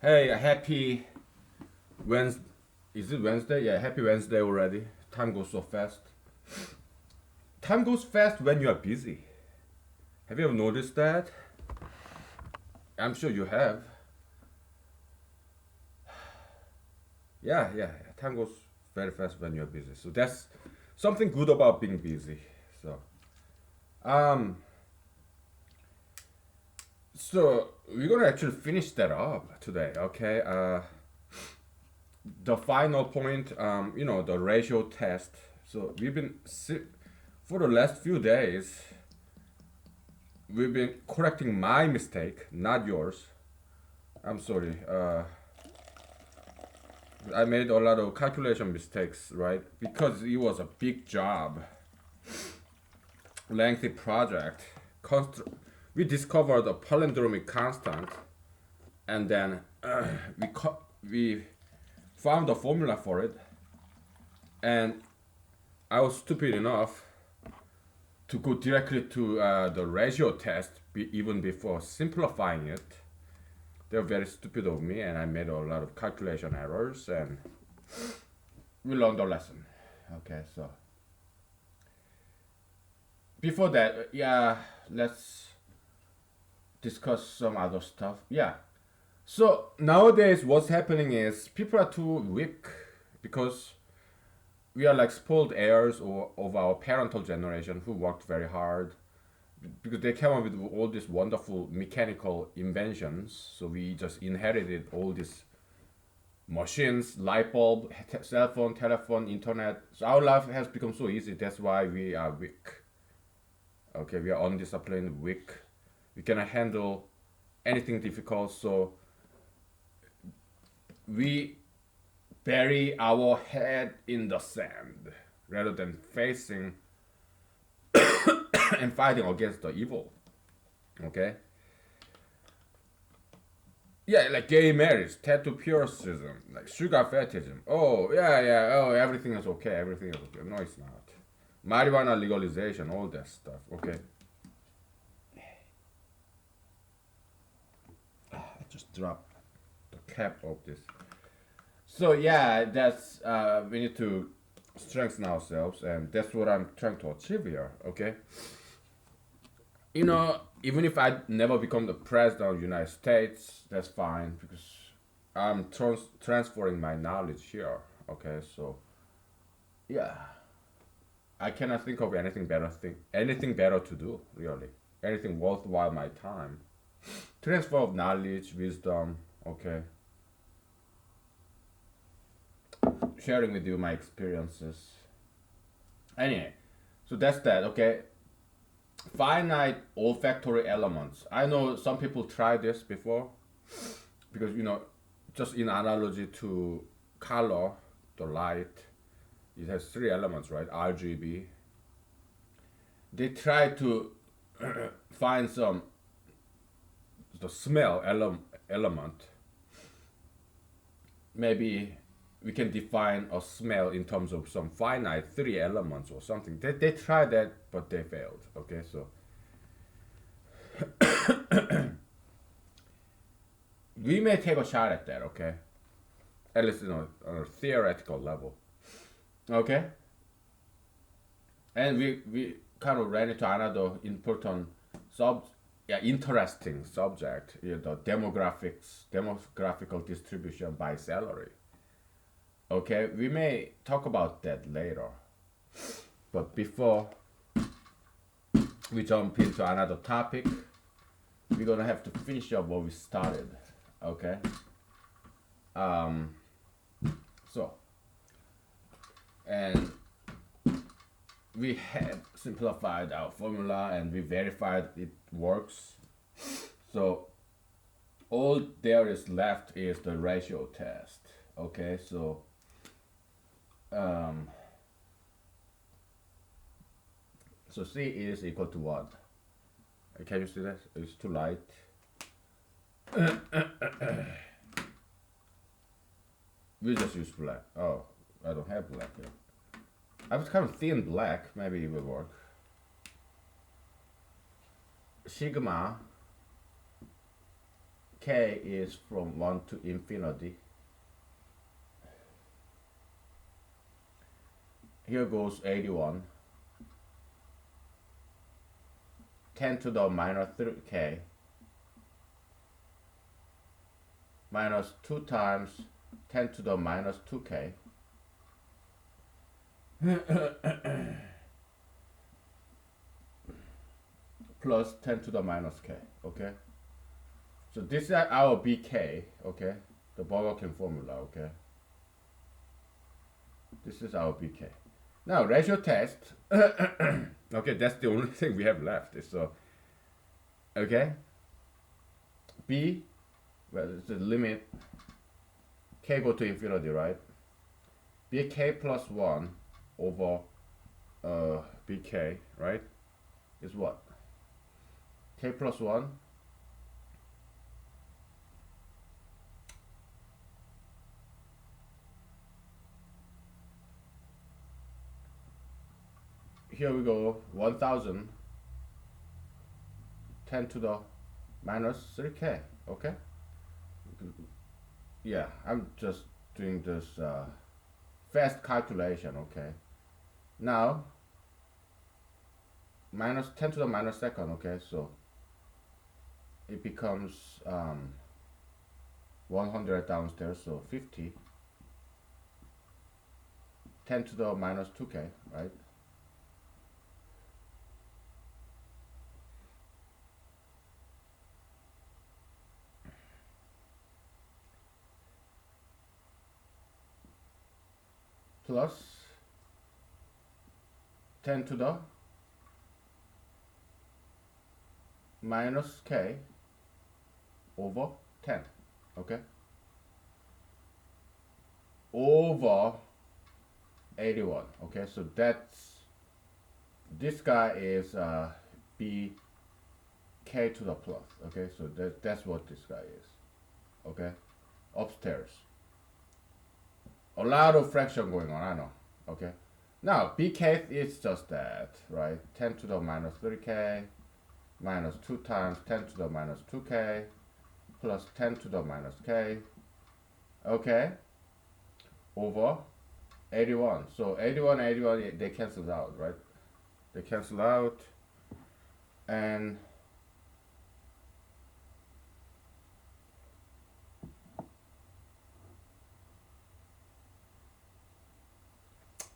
Hey, happy Wednesday. Is it Wednesday? Yeah, happy Wednesday already. Time goes so fast. Time goes fast when you are busy. Have you ever noticed that? I'm sure you have. Yeah. Time goes very fast when you're busy. So that's something good about being busy. So, um, so we're gonna actually finish that up today. Okay. The final point. The ratio test. So for the last few days. We've been correcting my mistake, not yours. I'm sorry. I made a lot of calculation mistakes, right? Because it was a big job, lengthy project. We discovered a palindromic constant, and then we found a formula for it. And I was stupid enough to go directly to the ratio test, even before simplifying it. They're very stupid of me, and I made a lot of calculation errors, and we learned the lesson. Okay, so before that, yeah, let's discuss some other stuff. Yeah, so nowadays, what's happening is people are too weak because we are like spoiled heirs of our parental generation who worked very hard because they came up with all these wonderful mechanical inventions. So we just inherited all these machines, light bulb, cell phone, telephone, internet. So our life has become so easy. That's why we are weak. Okay, we are undisciplined, weak. We cannot handle anything difficult. So we bury our head in the sand rather than facing and fighting against the evil. Okay. Yeah, like gay marriage, tattoo puricism, like sugar fetishism. Oh, everything is okay, everything is okay. No, it's not. Marijuana legalization, all that stuff. Okay. I just dropped the cap of this. So yeah, that's we need to strengthen ourselves, and that's what I'm trying to achieve here. Okay. Even if I never become the president of the United States, that's fine because I'm transferring my knowledge here. Okay, so yeah, I cannot think of anything better to do really, anything worthwhile my time. Transfer of knowledge, wisdom. Okay, sharing with you my experiences. Anyway, so that's that. Okay, finite olfactory elements. I know some people tried this before because just in analogy to color, the light, it has three elements, right? RGB. They try to find some the smell element. Maybe we can define a smell in terms of some finite three elements or something. They tried that, but they failed. Okay, so we may take a shot at that. Okay, at least on a theoretical level. Okay, and we kind of ran into another important interesting subject, the demographical distribution by salary. Okay, we may talk about that later, but before we jump into another topic, we're gonna have to finish up what we started. Okay, um, so and we have simplified our formula and we verified it works. So all there is left is the ratio test. Okay, um, so C is equal to what? Can you see that? It's too light. We just use black. Oh, I don't have black here. I was kind of thin black. Maybe it will work. Sigma k is from 1 to infinity. Here goes 81. 10 to the minus 3k minus 2 times 10 to the minus 2k plus 10 to the minus k. Okay, so this is our bk. Okay, the Burger formula. Okay, this is our bk. Now ratio test. Okay, that's the only thing we have left. So okay, b, well, it's the limit k go to infinity, right? bk plus 1 over bk, right, is what? K plus 1 here we go, 1000 10 to the minus 3k. Okay, yeah, I'm just doing this fast calculation. Okay, now minus 10 to the minus second. Okay, so it becomes 100 downstairs, so 50. 10 to the minus 2k, right? Plus 10 to the minus k over 10. Okay, over 81. Okay, so that's, this guy is b k to the plus. Okay, so that's what this guy is. Okay, upstairs, a lot of fraction going on, I know. Okay, now bk is just that, right? 10 to the minus 3k minus 2 times 10 to the minus 2k plus 10 to the minus k. Okay, over 81. So 81, 81, they cancel out, right? They cancel out, and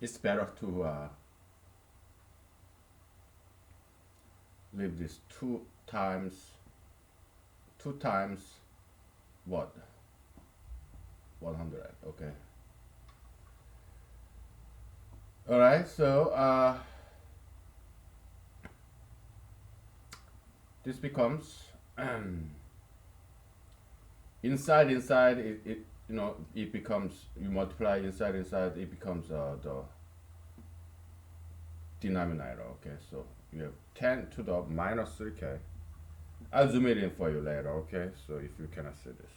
it's better to leave this 2 times what? 100. Okay. All right. So this becomes inside it, you know, it becomes, you multiply inside it becomes the denominator. Okay, so you have 10 to the minus 3k. I'll zoom it in for you later. Okay, so if you cannot see this,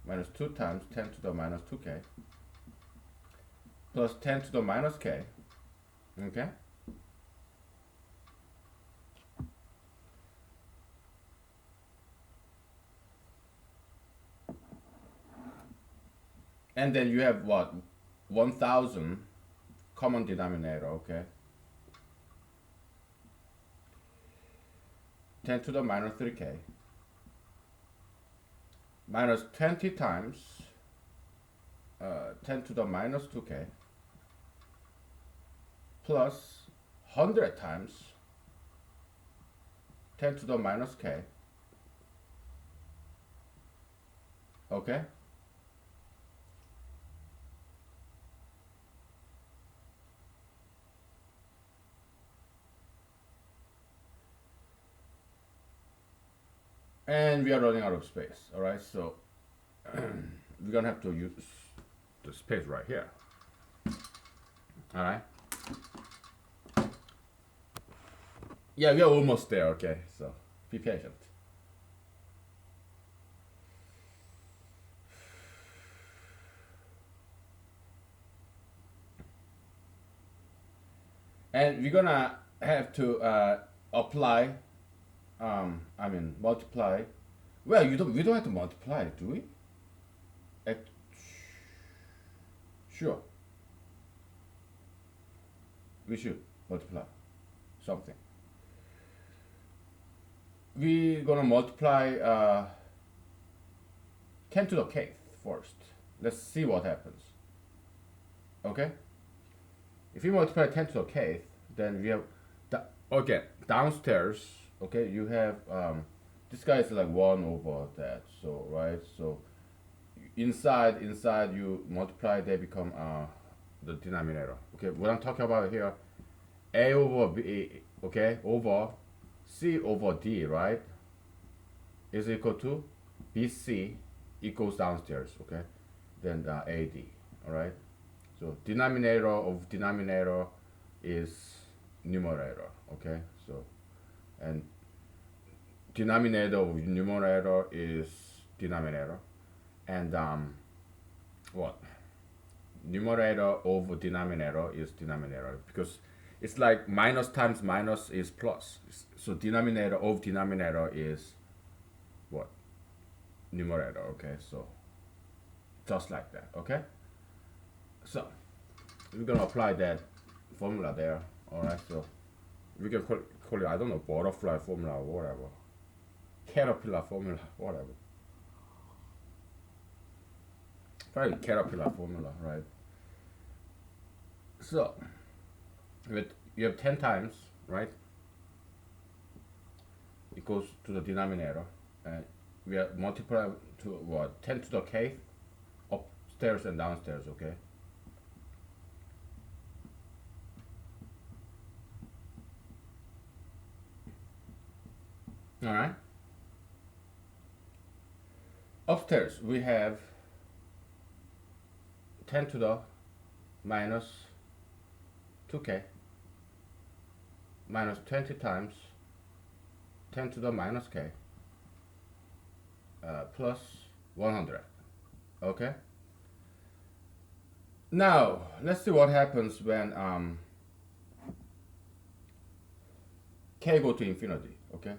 minus 2 times 10 to the minus 2k plus 10 to the minus k. Okay, and then you have what? 1000 common denominator. Okay, 10 to the minus 3k minus 20 times 10 to the minus 2k plus 100 times 10 to the minus k. Okay, and we are running out of space. All right, so we're gonna have to use the space right here. All right, yeah, we are almost there. Okay, so be patient. And we're gonna have to apply, multiply Well, we don't have to multiply, do we? Act- sure, we should multiply something. We gonna multiply 10 to the k first. Let's see what happens. Okay? If you multiply 10 to the k, then we have okay, downstairs, okay, you have this guy is like 1 over that. So, right? So inside you multiply, they become the denominator. Okay, what I'm talking about here, a over b, okay, over c over d, right, is equal to bc, equals downstairs, okay, then ad, all right. So denominator of denominator is numerator, okay. So and denominator of numerator is denominator, and what numerator over denominator is denominator, because it's like minus times minus is plus. So denominator of denominator is what? Numerator, okay? So just like that, okay? So we're gonna apply that formula there, all right? So we can call it, I don't know, butterfly formula or whatever, caterpillar formula, whatever. Probably caterpillar formula, right? So with you have 10 times, right? It goes to the denominator, and we are multiplying to what? 10 to the k, upstairs and downstairs, okay? All right. Upstairs we have 10 to the minus 2k minus 20 times 10 to the minus k plus 100. Okay. Now let's see what happens when k go to infinity. Okay.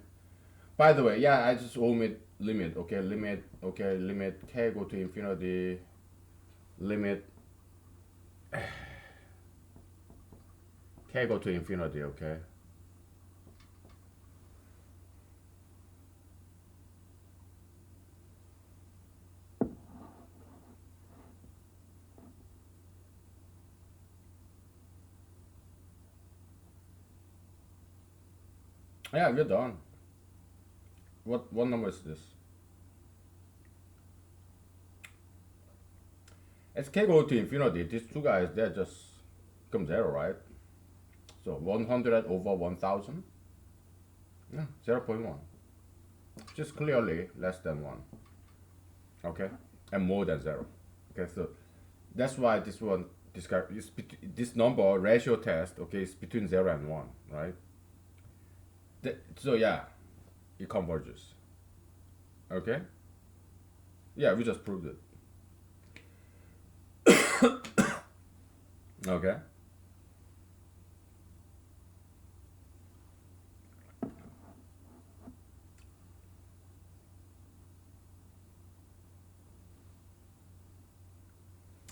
By the way, yeah, I just omit limit. Okay, limit. Okay, limit k go to infinity. Limit k go to infinity. Okay. Yeah, we're done. What number is this? As k go to infinity, these two guys, they're just come zero, right? So 100 over 1000, yeah, 0.1, just clearly less than 1, okay, and more than 0. Okay, so that's why this one, this number ratio test, okay, is between 0 and 1, right? So yeah, it converges. Okay, yeah, we just proved it. Okay.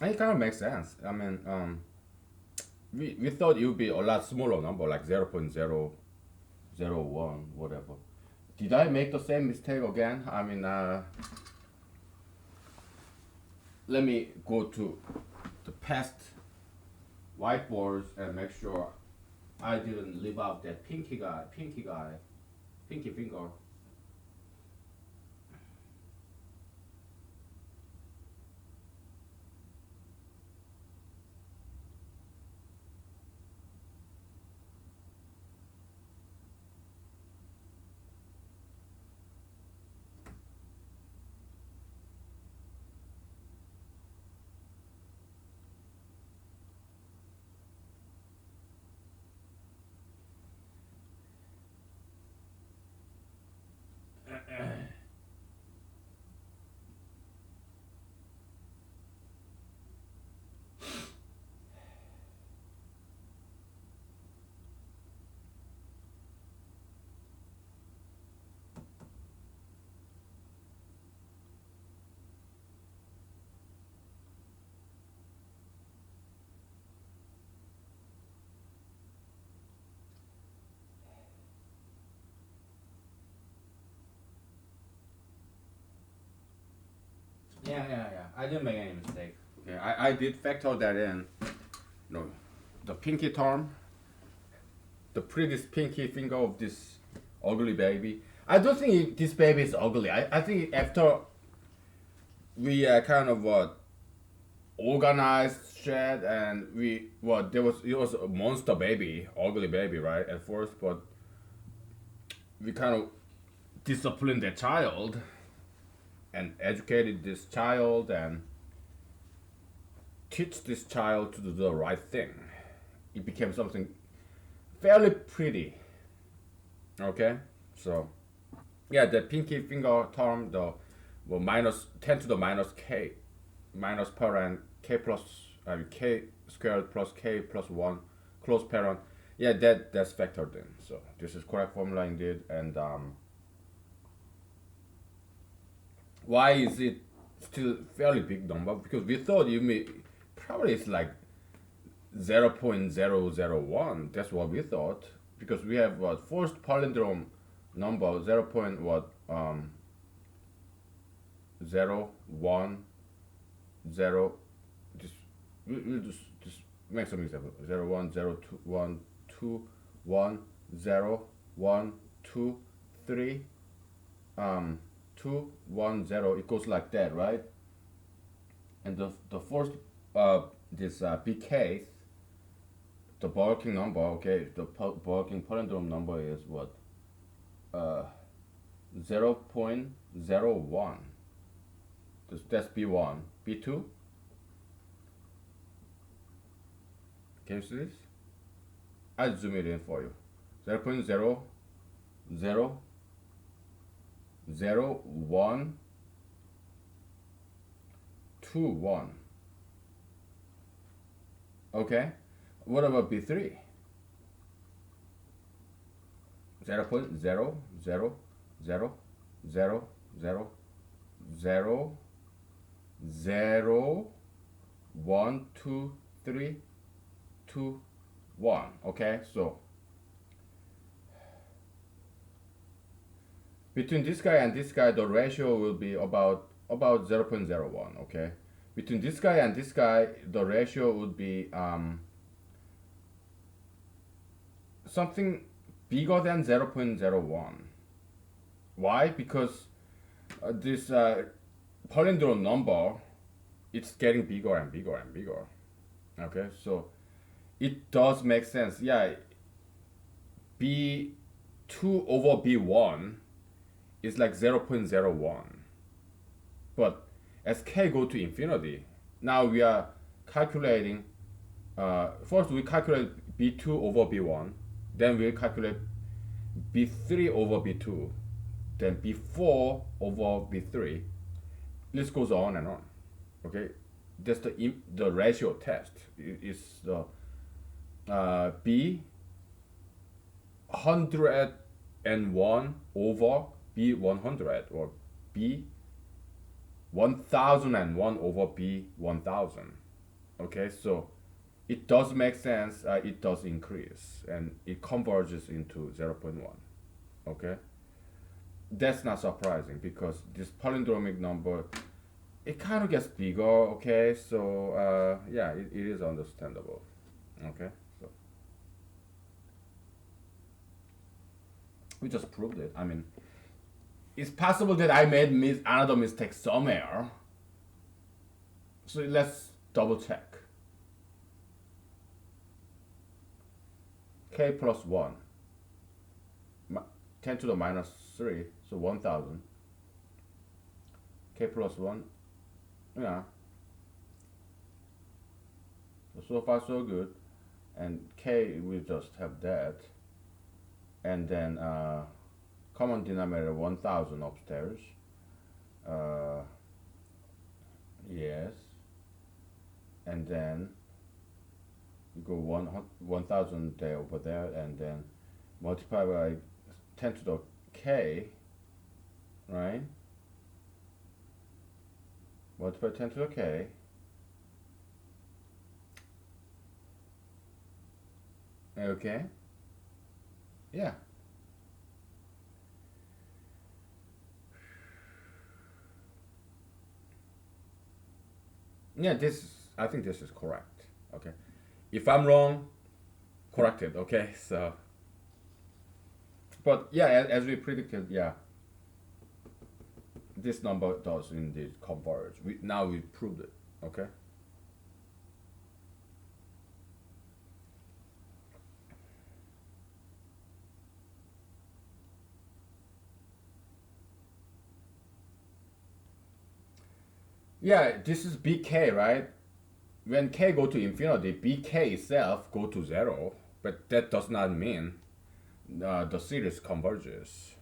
And it kind of makes sense. I mean, we thought it would be a lot smaller number, like 0.001, whatever. Did I make the same mistake again? I mean, let me go to the past whiteboards and make sure I didn't leave out that pinky guy, pinky finger. Yeah. I didn't make any mistake. Okay, I did factor that in. No, the pinky thumb, the prettiest pinky finger of this ugly baby. I don't think this baby is ugly. I think after we kind of organized shit and we there was it was a monster baby, ugly baby, right? At first, but we kind of disciplined the child and educated this child and teach this child to do the right thing. It became something fairly pretty. Okay, so yeah, the pinky finger term, the minus 10 to the minus k, minus parent k plus k squared plus k plus 1 close parent. Yeah, that's factored in. So this is correct formula indeed. And why is it still fairly big number? Because we thought you may probably it's like 0.001. That's what we thought, because we have what first palindrome number 0. What 0 1 0. Just we'll just make some example. 0 1 0 2 1 2 1 0 1 2 3 2 1 0. It goes like that, right? And the first this BK, the bulking number, okay, the bulking palindrome number is what 0.01. That's B1. B2, can you see this? I'll zoom it in for you. 0.0000121. Okay, what about B3? 0.00000012321. Okay, so between this guy and this guy, the ratio will be about 0.01. Okay, between this guy and this guy, the ratio would be something bigger than 0.01. Why? Because this palindrome number, it's getting bigger and bigger and bigger. Okay, so it does make sense. Yeah, B2 over B1 is like 0.01. But as k go to infinity, now we are calculating, first we calculate B2 over B1, then we calculate B3 over B2, then B4 over B3. This goes on and on. Okay, that's the ratio test. It's the B 101 over B 100, or B 1001 over B 1000. Okay, so it does make sense. It does increase and it converges into 0.1. Okay, that's not surprising because this palindromic number, it kind of gets bigger. Okay, so yeah, it is understandable. Okay, so we just proved it. I mean, it's possible that I made another mistake somewhere, so let's double check. K plus 1, 10 to the minus 3, so 1000. K plus 1, yeah. So far so good. And K, we just have that. And then common denominator 1000 upstairs. Yes. And then you go 1000 there over there, and then multiply by 10 to the K, right? Multiply 10 to the K. Okay. Yeah. Yeah, I think this is correct. Okay, if I'm wrong, correct it. Okay, so but yeah, as we predicted, yeah, this number does indeed converge. We proved it. Okay. Yeah, this is bk, right? When k go to infinity, bk itself go to zero, but that does not mean the series converges.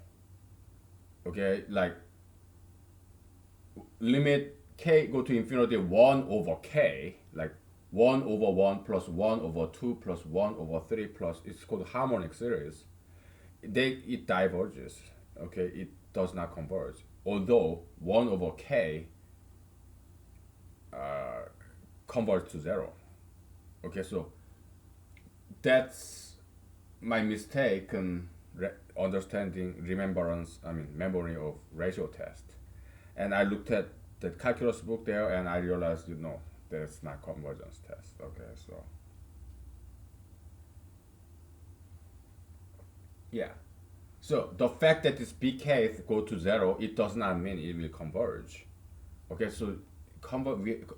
Okay, like limit k go to infinity 1 over k, like 1 over 1 plus 1 over 2 plus 1 over 3 plus, it's called harmonic series. It diverges. Okay, it does not converge. Although 1 over k converges to 0. Okay, so that's my mistake in understanding remembrance, I mean, memory of ratio test. And I looked at the calculus book there and I realized, that's not convergence test. Okay, so yeah. So the fact that this bk go to zero, it does not mean it will converge. Okay, so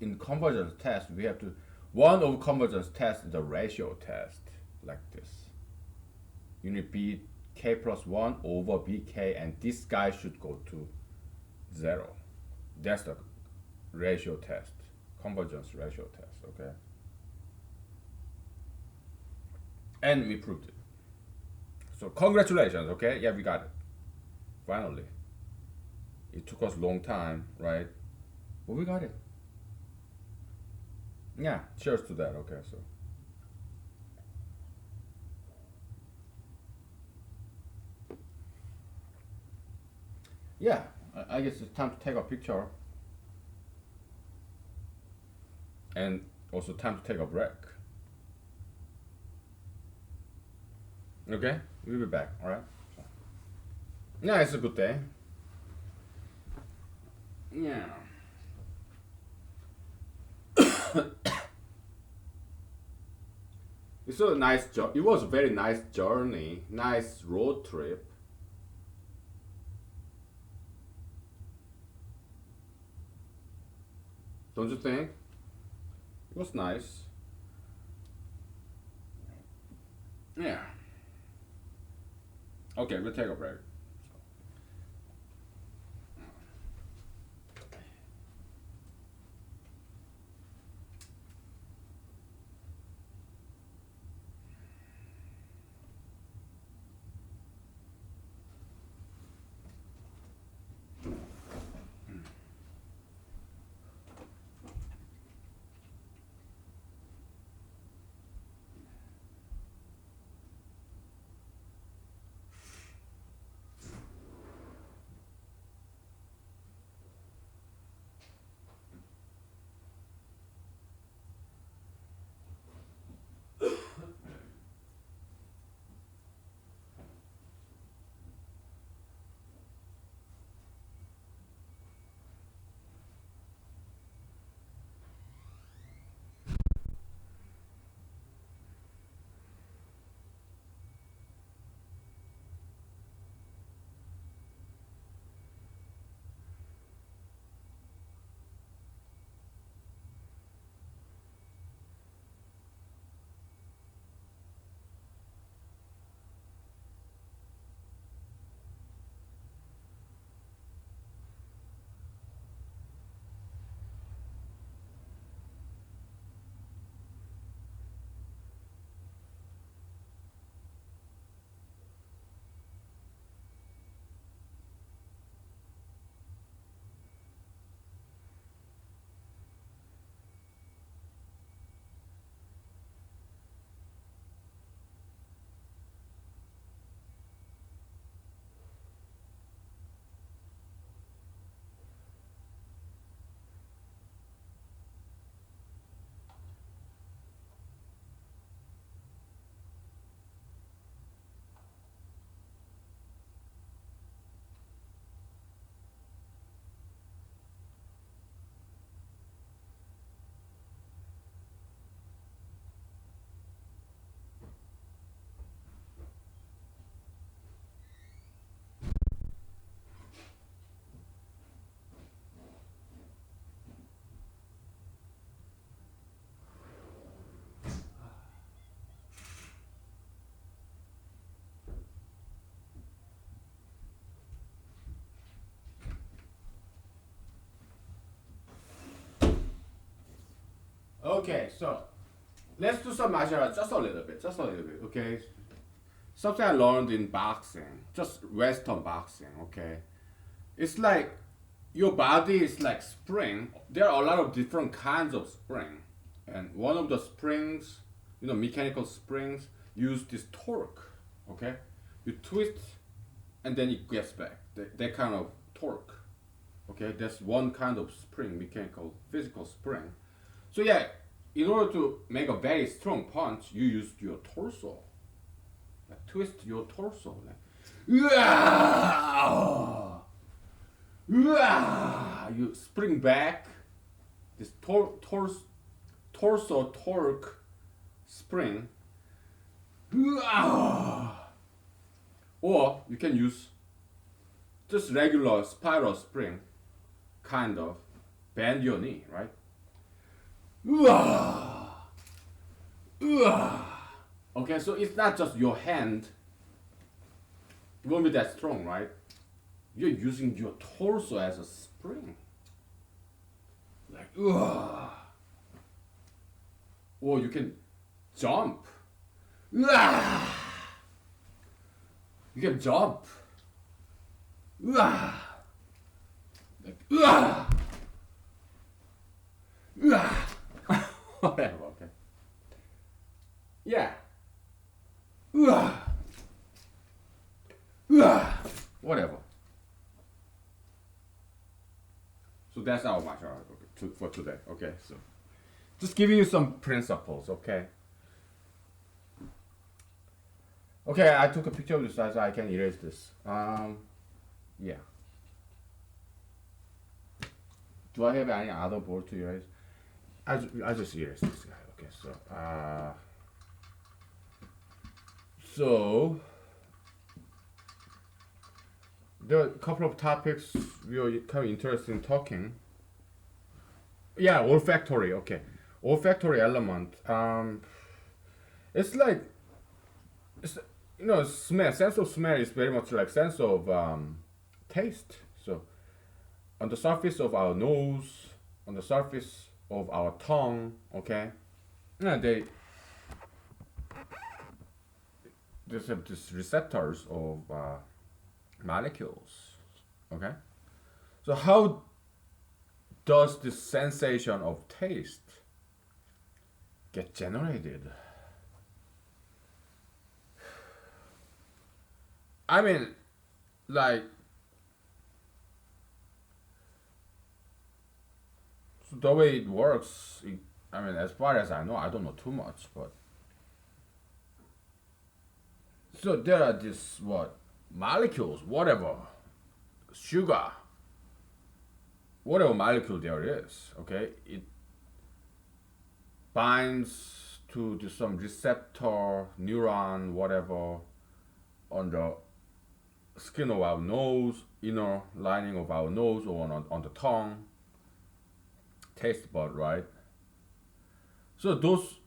in convergence test, we have to, one of convergence test is the ratio test, like this. You need bk plus 1 over bk, and this guy should go to 0. That's the ratio test, convergence ratio test, okay? And we proved it. So congratulations, okay? Yeah, we got it. Finally. It took us a long time, right? But we got it. Yeah, cheers to that, okay, so. Yeah, I guess it's time to take a picture. And also time to take a break. Okay? We'll be back, alright? Yeah, it's a good day. Yeah. It was a very nice journey, nice road trip. Don't you think? It was nice. Yeah. Okay, we'll take a break. Okay, so let's do some martial arts just a little bit, okay? Something I learned in boxing, just Western boxing, okay? It's like your body is like spring. There are a lot of different kinds of spring. And one of the springs, mechanical springs, use this torque, okay? You twist and then it gets back. That kind of torque, okay? That's one kind of spring, mechanical, physical spring. So yeah, in order to make a very strong punch, you use your torso. Like, twist your torso. Like, you spring back. This torso torque spring. Or you can use just regular spiral spring, kind of. Bend your knee, right? Okay, so it's not just your hand. It won't be that strong, right? You're using your torso as a spring. Like, or you can jump. You can jump. Like, whatever, okay. Yeah. Whatever. So that's our martial art, okay, for today. Okay, so just giving you some principles, okay? Okay, I took a picture of this so I can erase this. Yeah. Do I have any other board to erase? I just erase this guy. Okay, so there are a couple of topics we are kind of interested in talking. Yeah, olfactory. Okay, olfactory element. It's like smell. Sense of smell is very much like sense of taste. So on the surface of our nose, on the surface of our tongue, okay, yeah, they have these receptors of molecules, okay. So how does this sensation of taste get generated? I mean, like, so the way it works, I mean, as far as I know, I don't know too much, but so there are these molecules, whatever, sugar, whatever molecule there is, okay, it binds to some receptor, neuron, whatever, on the skin of our nose, inner lining of our nose, or on the tongue, taste bud, right? So those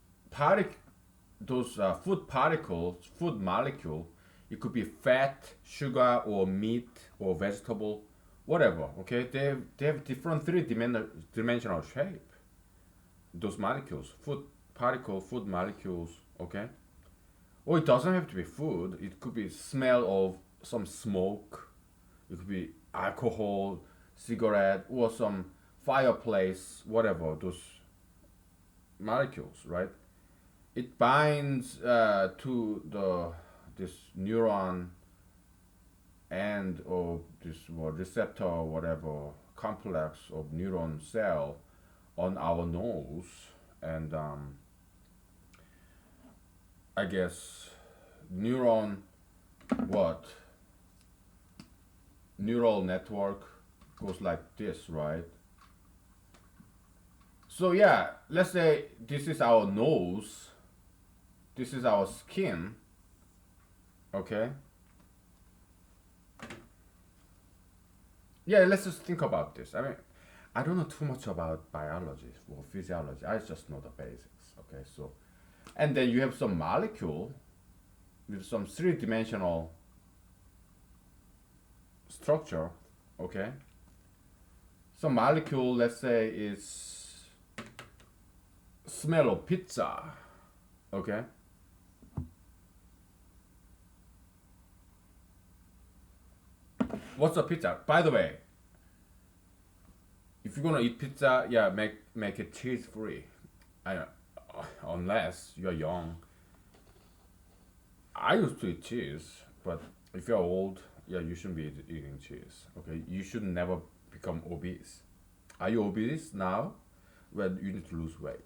food particles, food molecule, it could be fat, sugar, or meat, or vegetable, whatever. Okay, they have different three-dimensional shape. Those molecules, food molecules. Okay, or it doesn't have to be food. It could be smell of some smoke. It could be alcohol, cigarette, or some fireplace, whatever. Those molecules, right? It binds to this neuron and or this receptor, whatever complex of neuron cell on our nose, and I guess neuron neural network goes like this, right? So yeah, let's say this is our nose, this is our skin, okay? Yeah, let's just think about this. I mean, I don't know too much about biology or physiology. I just know the basics, okay? So, and then you have some molecule with some three-dimensional structure, okay? Some molecule, let's say, is smell of pizza. Okay. What's a pizza? By the way, if you're gonna eat pizza, yeah, make it cheese free. I unless you're young. I used to eat cheese, but if you're old, yeah, you shouldn't be eating cheese. Okay, you should never become obese. Are you obese now? Well, you need to lose weight.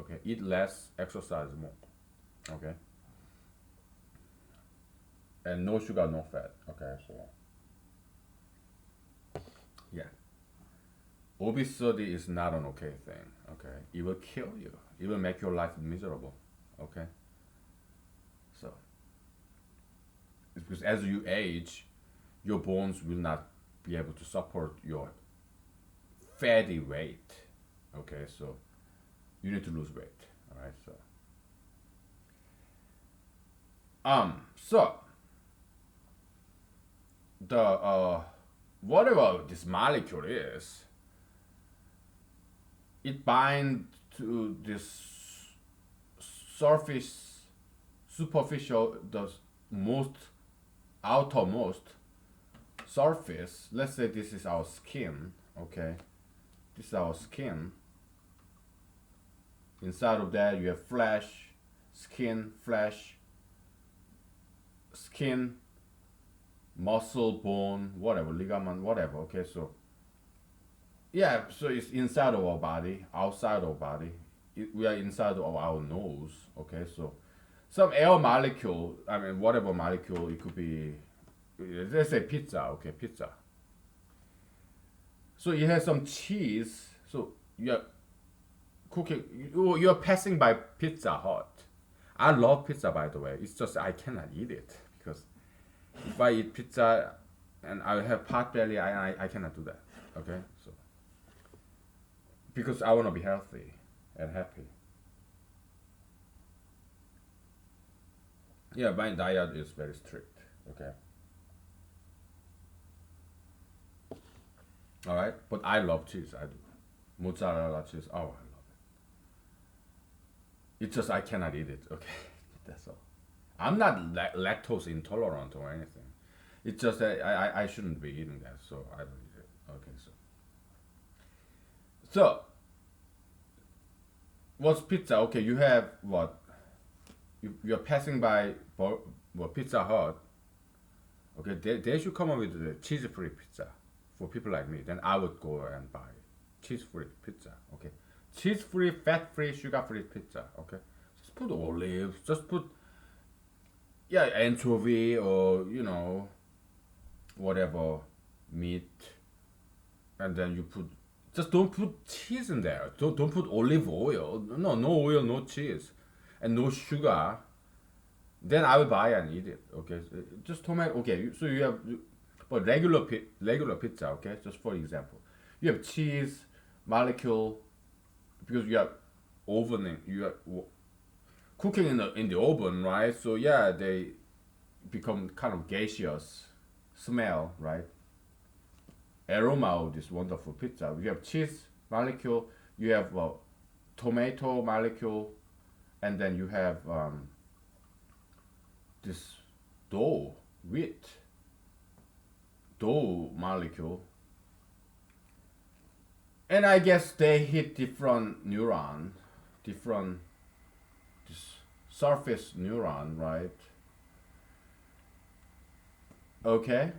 Okay, eat less, exercise more. Okay, and no sugar, no fat. Okay, so yeah, obesity is not an okay thing. Okay, it will kill you. It will make your life miserable. Okay, so it's because as you age, your bones will not be able to support your fatty weight. Okay, so you need to lose weight. All right, so the whatever this molecule is, it binds to this surface, superficial, the most outermost surface. Let's say this is our skin. Okay, this is our skin. Inside of that, you have flesh, skin, muscle, bone, whatever, ligament, whatever. Okay, so yeah, so it's inside of our body, outside of our body. We are inside of our nose. Okay, so some air molecule, I mean, whatever molecule, it could be, let's say pizza. Okay, pizza. So you have some cheese. So you're cooking, you're passing by Pizza Hut. I love pizza, by the way. It's just I cannot eat it because if I eat pizza and I have pot belly, I cannot do that. Okay, so because I want to be healthy and happy. Yeah, my diet is very strict. Okay, all right, but I love cheese. I do mozzarella cheese. Oh, I love it. It's just I cannot eat it. Okay, that's all. I'm not lactose intolerant or anything. It's just that I shouldn't be eating that, so I don't eat it. Okay, so what's pizza? Okay, you have what? You're passing by Pizza Hut. Okay, they should come up with the cheese-free pizza for people like me. Then I would go and buy cheese-free pizza. Okay, cheese-free, fat-free, sugar-free pizza. Okay, just put olives. Just put yeah anchovy or whatever meat, and then you put. Just don't put cheese in there. Don't put olive oil. No, no oil, no cheese, and no sugar. Then I will buy and eat it. Okay, so just tomato. Okay, so you have, but regular pizza. Okay, just for example, you have cheese molecule because you are ovening. You are cooking in the oven, right? So yeah, they become kind of gaseous smell, right? Aroma of this wonderful pizza. You have cheese molecule. You have tomato molecule, and then you have this dough wheat dough molecule, and I guess they hit different neuron, different this surface neuron, right? Okay.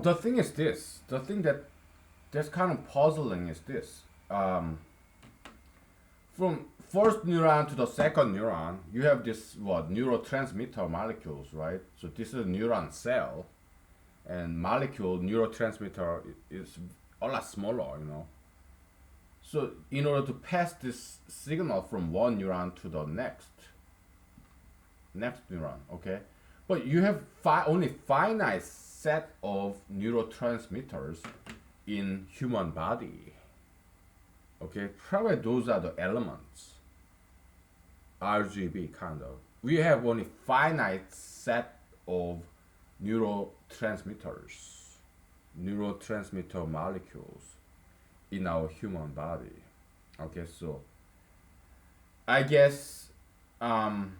The thing is this. The thing that's kind of puzzling is this. From first neuron to the second neuron, you have this what neurotransmitter molecules, right? So this is a neuron cell, and molecule neurotransmitter is a lot smaller. So in order to pass this signal from one neuron to the next neuron, okay? But you have only finite set of neurotransmitters in human body. Okay, probably those are the elements. RGB kind of. We have only finite set of neurotransmitters, neurotransmitter molecules in our human body. Okay, so I guess um,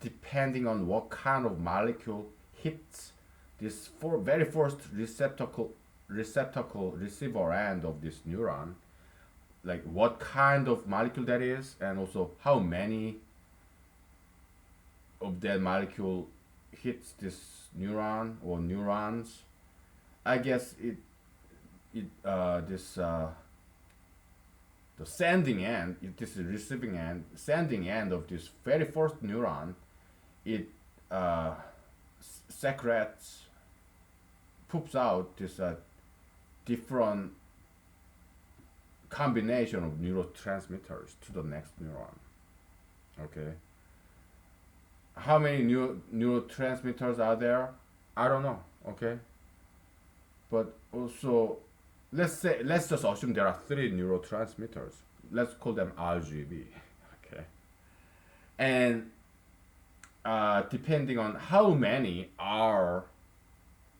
depending on what kind of molecule hits this very first receptacle receiver end of this neuron, like what kind of molecule that is, and also how many of that molecule hits this neuron or neurons. I guess it this the sending end, this is receiving end, sending end of this very first neuron, it uh, secretes, poops out this different combination of neurotransmitters to the next neuron. Okay. How many neurotransmitters are there? I don't know. Okay. But also, let's just assume there are three neurotransmitters. Let's call them RGB. Okay. And depending on how many are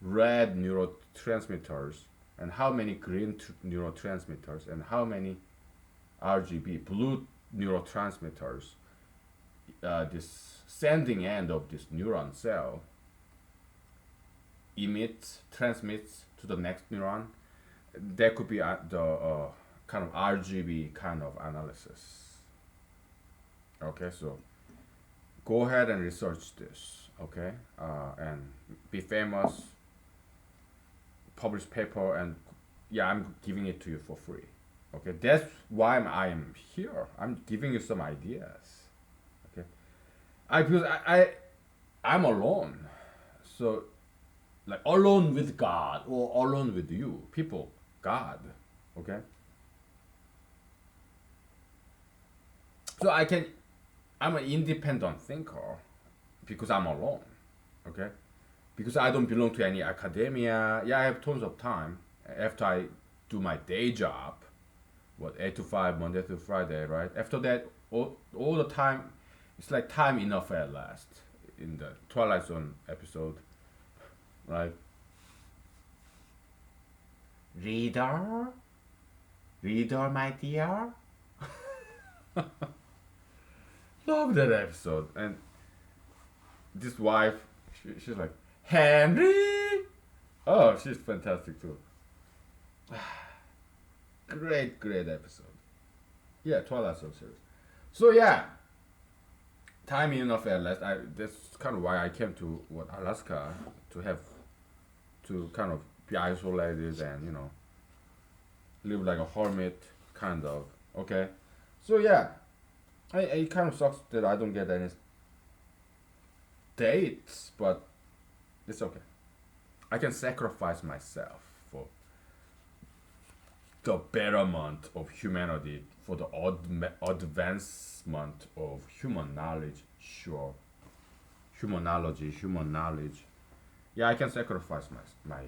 red neurotransmitters and how many green neurotransmitters and how many RGB blue neurotransmitters, this sending end of this neuron cell emits, transmits to the next neuron. That could be the kind of RGB kind of analysis. Okay, so go ahead and research this. Okay, and be famous, publish paper, and yeah, I'm giving it to you for free. Okay, that's why I'm here. I'm giving you some ideas. Okay, because I'm alone, so like alone with God or alone with you, people, God. Okay, so I'm an independent thinker because I'm alone. Okay, because I don't belong to any academia. Yeah, I have tons of time after I do my day job, what 8 to 5, Monday to Friday, right? After that, all the time, it's like time enough at last. In the Twilight Zone episode, right? Reader, reader, my dear. Love that episode, and this wife, she's like Henry. Oh, she's fantastic too. Great episode. Yeah, Twilight Zone series. So yeah, time enough at last. That's kind of why I came to Alaska to have to kind of be isolated and live like a hermit kind of. Okay, so yeah, it kind of sucks that I don't get any dates, but it's okay. I can sacrifice myself for the betterment of humanity, for the advancement of human knowledge. Sure, human knowledge. Yeah, I can sacrifice my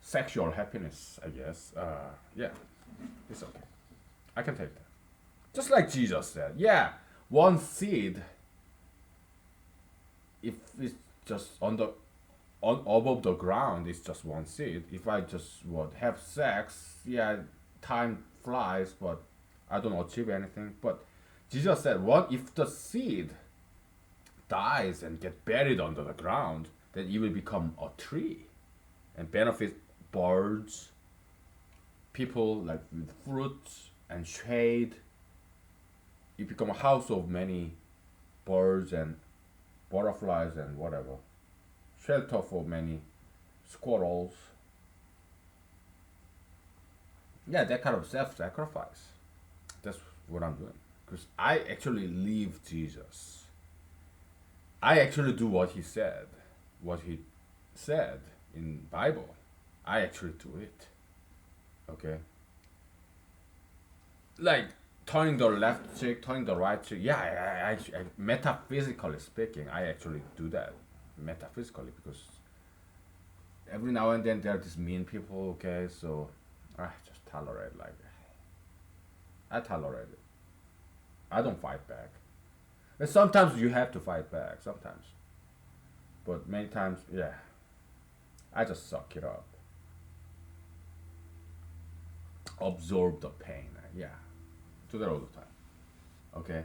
sexual happiness, I guess. Yeah, it's okay. I can take that. Just like Jesus said. Yeah, one seed, if it's just on above the ground, it's just one seed. If I just would have sex, yeah, time flies, but I don't achieve anything. But Jesus said, what if the seed dies and get buried under the ground, then it will become a tree and benefit birds, people like with fruits and shade. It become a house of many birds and butterflies and whatever. Shelter for many squirrels. Yeah, that kind of self-sacrifice. That's what I'm doing. Because I actually live Jesus. I actually do what he said. What he said in Bible. I actually do it. Okay? Like turning the left cheek, turning the right cheek. Yeah, I metaphysically speaking, I actually do that. Metaphysically, because every now and then there are these mean people. Okay, so I just tolerate. Like I tolerate it. I don't fight back. And sometimes you have to fight back. Sometimes, but many times, yeah, I just suck it up, absorb the pain. Yeah, do that all the time. Okay.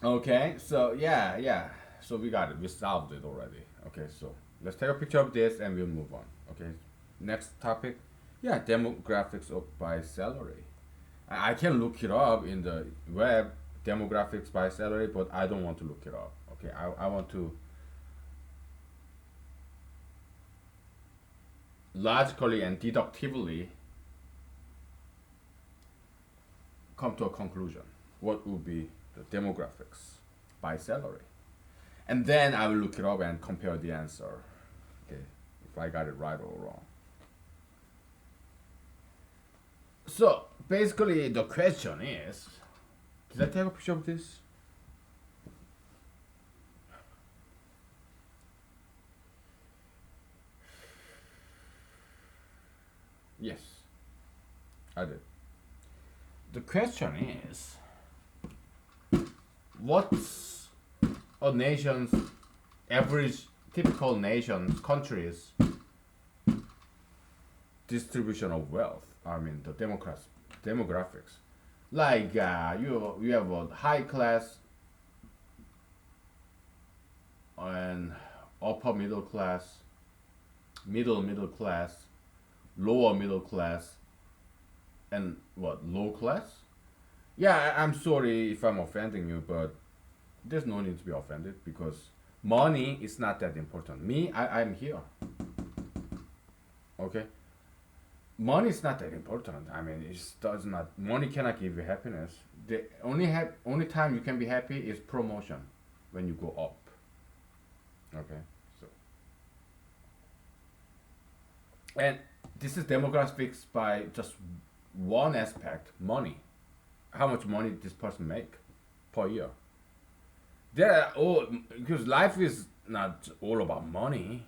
Okay. So yeah, yeah. So we got it. We solved it already. Okay. So let's take a picture of this and we'll move on. Okay. Next topic. Yeah, demographics of by salary. I can look it up in the web, demographics by salary, but I don't want to look it up. Okay, I want to logically and deductively come to a conclusion. What would be the demographics by salary? And then I will look it up and compare the answer. Okay, if I got it right or wrong. So basically, the question is, did I take a picture of this? Yes, I did. The question is, what's a nation's average, typical nation's country's distribution of wealth? I mean, the demographics. Like you have a high class and upper middle class, middle class, lower middle class, and what low class? Yeah, I'm sorry if I'm offending you, but there's no need to be offended because money is not that important. Me, I'm here. Okay, money is not that important. I mean, it does not. Money cannot give you happiness. The only time you can be happy is promotion, when you go up. Okay, so and this is demographics by just one aspect, money. How much money this person make per year. There are all because life is not all about money.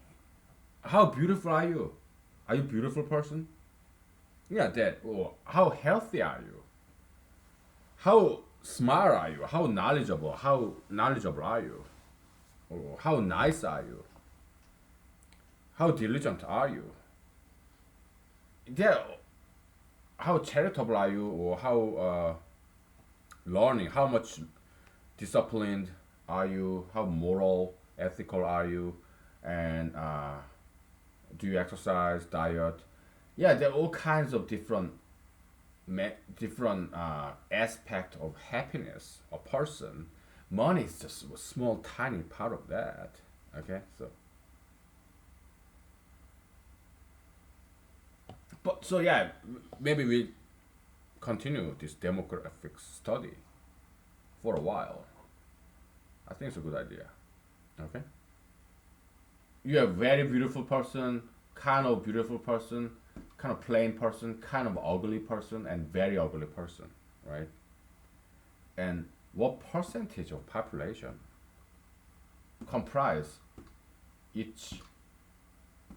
How beautiful are you? Are you a beautiful person? Yeah, that. Or how healthy are you? How smart are you? How knowledgeable? How knowledgeable are you? Or how nice are you? How diligent are you? There. How charitable are you? Or how learning? How much disciplined are you? How moral, ethical are you? And do you exercise, diet? Yeah, there are all kinds of different aspect of happiness. A person, money is just a small, tiny part of that. Okay, so but so yeah, maybe we continue this demographic study for a while. I think it's a good idea. Okay. You have very beautiful person, kind of beautiful person, kind of plain person, kind of ugly person, and very ugly person, right? And what percentage of population comprise each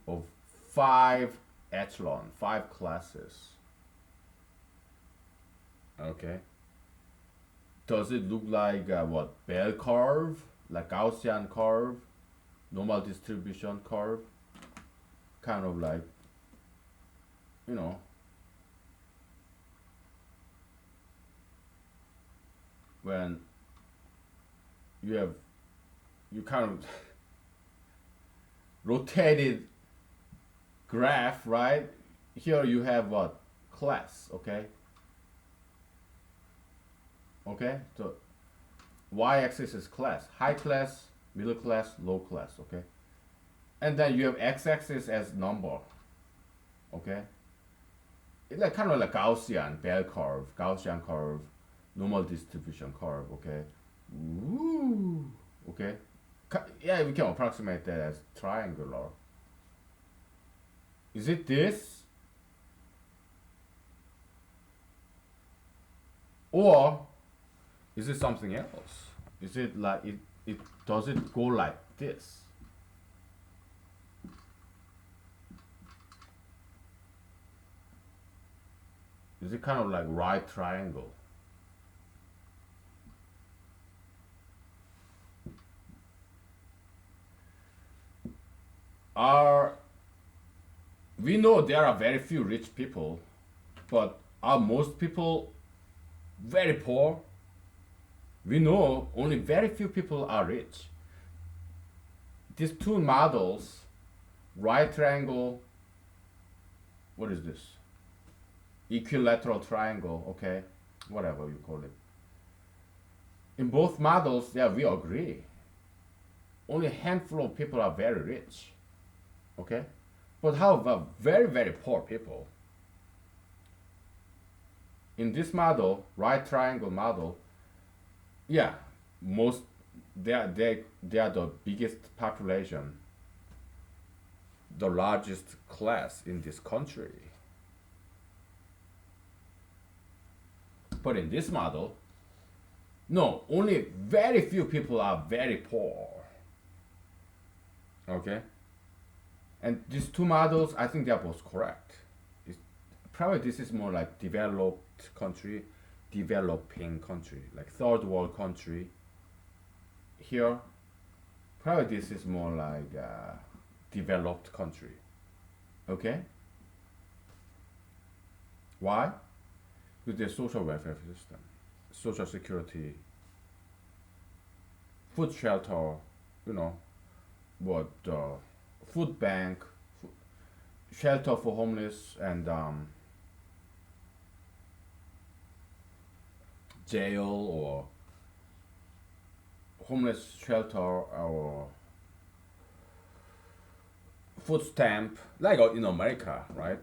of five echelon, five classes? Okay. Does it look like what bell curve, like Gaussian curve, normal distribution curve, kind of like you know when you have you kind of rotated graph, right? Here you have what class, okay? Okay, so y-axis is class, high class, middle class, low class, okay? And then you have x-axis as number, okay? It's like kind of like Gaussian bell curve, Gaussian curve, normal distribution curve, okay? Ooh, okay? Yeah, we can approximate that as triangular. Is it this? Or is it something else? Is it like it does it go like this? Is it kind of like right triangle? Are we know there are very few rich people, but are most people very poor? We know only very few people are rich. These two models, right triangle, what is this? Equilateral triangle, okay, whatever you call it. In both models, yeah, we agree. Only a handful of people are very rich, okay? But how about very, very poor people? In this model, right triangle model, yeah, most they are the biggest population, the largest class in this country. But in this model, no, only very few people are very poor. Okay? And these two models, I think they are both correct. It's, probably this is more like developed country, developing country, like third world country. Here, probably this is more like developed country. Okay? Why? With their social welfare system, social security, food shelter, you know, what food bank, shelter for homeless, and jail or homeless shelter or food stamp, like in America, right?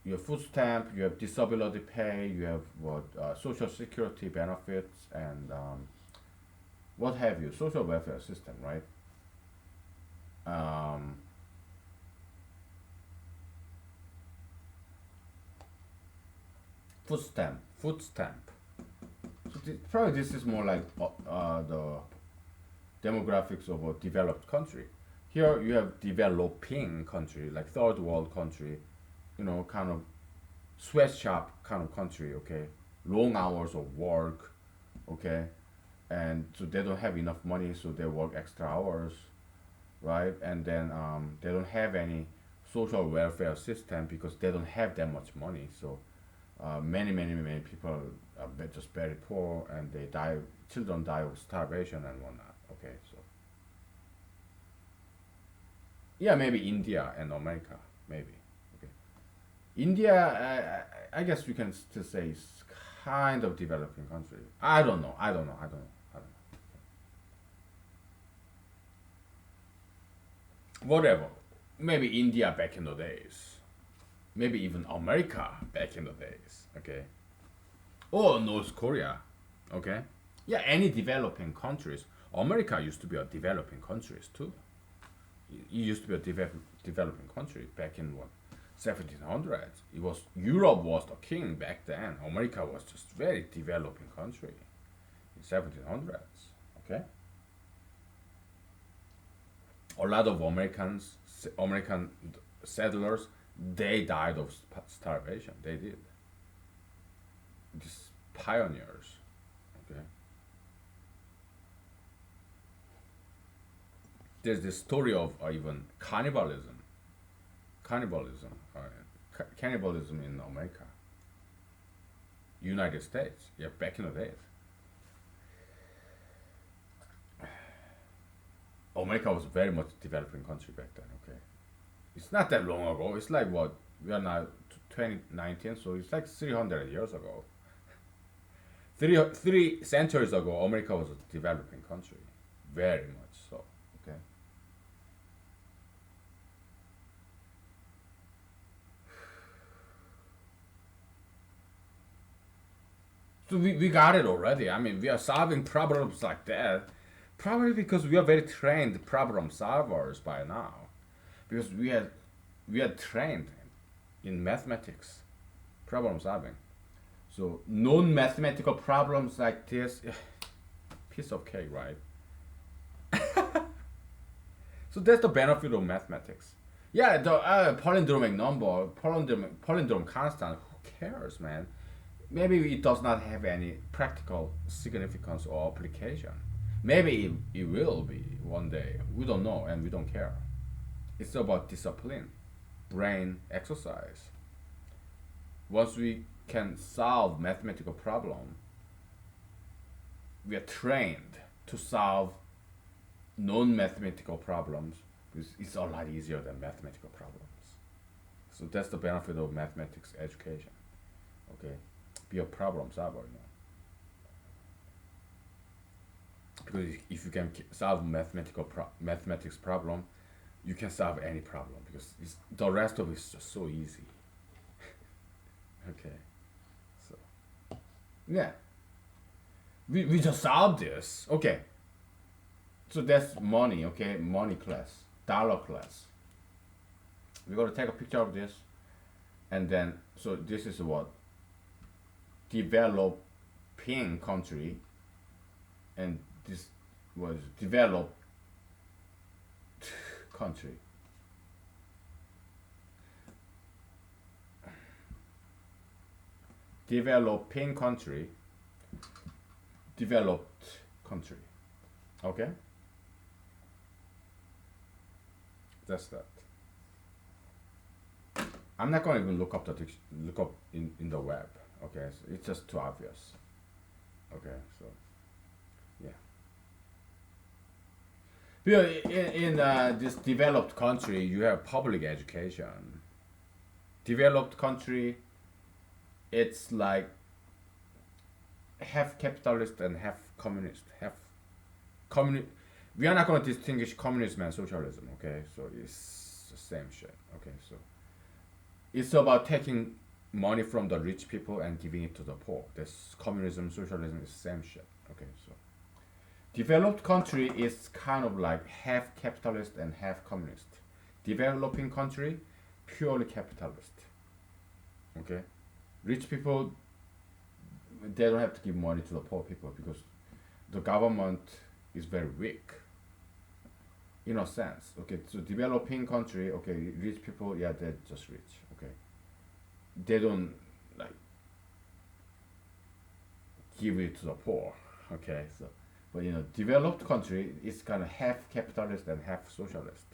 You have food stamp, you have disability pay, you have what social security benefits, and what have you, social welfare system, right? Um, food stamp. So probably this is more like the demographics of a developed country. Here you have developing country, like third world country, kind of sweatshop kind of country, okay? Long hours of work, okay? And so they don't have enough money, so they work extra hours, right? And then they don't have any social welfare system because they don't have that much money. So many people are just very poor and they die, children die of starvation and whatnot, okay? So yeah, maybe India and America, maybe. Okay. India, I guess we can still say it's kind of developing country. I don't know. Whatever. Maybe India back in the days. Maybe even America back in the days. Okay. Or North Korea. Okay. Yeah, any developing countries. America used to be a developing countries too. It used to be a developing country back in what 1700s. It was Europe was the king back then. America was just very developing country in 1700s. Okay, a lot of American settlers, they died of starvation. They did. These pioneers. Okay, there's this story of even cannibalism in America, United States. Yeah, back in the days. America was very much developing country back then. Okay, it's not that long ago. It's like what we are now 2019, so it's like 300 years ago. Three centuries ago, America was a developing country, very much so. Okay, so we got it already. I mean, we are solving problems like that, probably because we are very trained problem solvers by now, because we are trained in mathematics, problem solving. So non-mathematical problems like this, piece of cake, right? So that's the benefit of mathematics. Yeah, the palindromic number, palindrome constant. Who cares, man? Maybe it does not have any practical significance or application. Maybe it will be one day. We don't know and we don't care. It's about discipline, brain exercise. Once we can solve mathematical problem, we are trained to solve non-mathematical problems because it's a lot easier than mathematical problems. So that's the benefit of mathematics education. Okay, be a problem solver, because if you can solve mathematics problem, you can solve any problem because the rest of it is just so easy. Okay, so yeah, we just solved this. Okay, so that's money. Okay, money class, dollar class. We're gonna take a picture of this, and then so this is what developing country, and this was developed country. Developing country, developed country. Okay, that's that. I'm not gonna even look up in the web. Okay, so it's just too obvious. Okay, so yeah. Because in this developed country, you have public education. Developed country, it's like half capitalist and half communist. Half communi- We are not going to distinguish communism and socialism. Okay, so it's the same shit. Okay, so it's about taking money from the rich people and giving it to the poor. This communism, socialism is the same shit. Okay, so developed country is kind of like half capitalist and half communist. Developing country, purely capitalist. Okay, rich people, they don't have to give money to the poor people because the government is very weak. In a sense, okay. So developing country, okay, rich people, yeah, they're just rich. Okay, they don't like give it to the poor. Okay, so but developed country is kind of half capitalist and half socialist.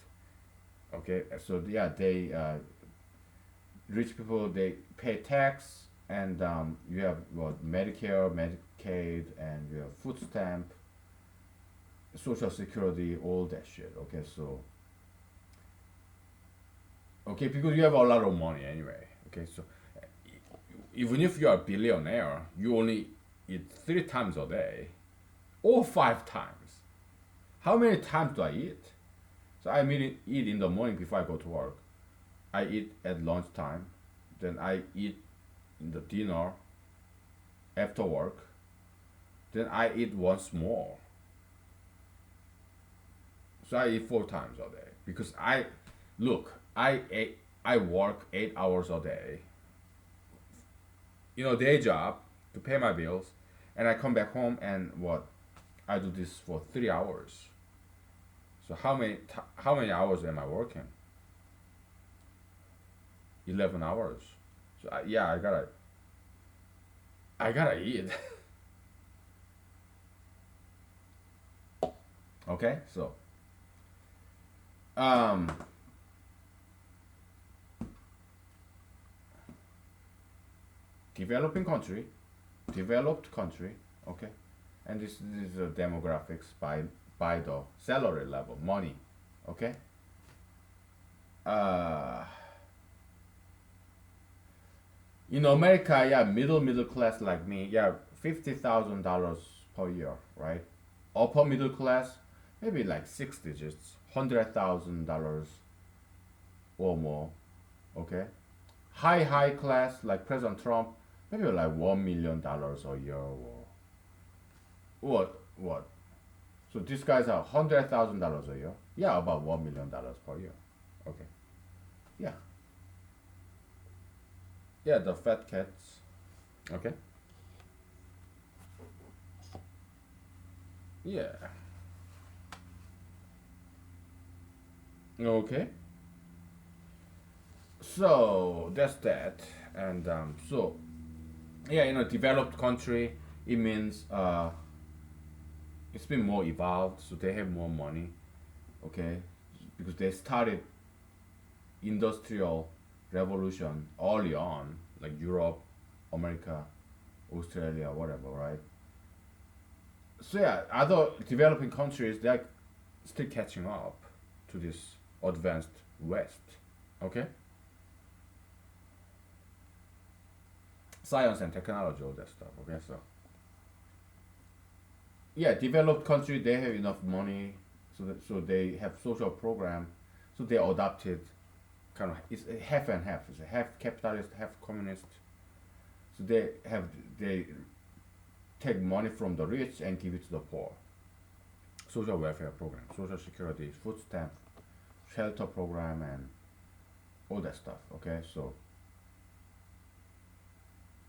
Okay, so yeah, they rich people, they pay tax, and you have what Medicare, Medicaid, and you have food stamp, social security, all that shit. Okay, so okay, because you have a lot of money anyway. Okay, so even if you are a billionaire, you only eat 3 times a day or 5 times. How many times do I eat? So I mean, eat in the morning before I go to work. I eat at lunchtime. Then I eat in the dinner after work. Then I eat once more. So I eat 4 times a day because I work 8 hours a day. Day job to pay my bills, and I come back home and what? I do this for 3 hours. So how many hours am I working? 11 hours. So yeah, I gotta eat. Okay, so um, developing country, developed country. Okay, and this is the demographics by the salary level, money. Okay. Uh, in America, yeah, middle class like me, yeah, $50,000 per year, right? Upper middle class, maybe like 6 digits, $100,000 or more. Okay. High class like President Trump, maybe like $1 million a year or what? So these guys are $100,000 a year. Yeah, about $1 million per year. Okay. Yeah. Yeah, the fat cats. Okay. Yeah. Okay. So that's that. And so yeah, developed country, it means it's been more evolved, so they have more money, okay, because they started industrial revolution early on, like Europe, America, Australia, whatever, right? So yeah, other developing countries, they're still catching up to this advanced West. Okay, science and technology, all that stuff. Okay, so yeah, developed country, they have enough money, so they have social program, so they adopted kind of, it's a half and half. It's a half capitalist, half communist. So they take money from the rich and give it to the poor. Social welfare program, social security, food stamp, shelter program, and all that stuff. Okay, so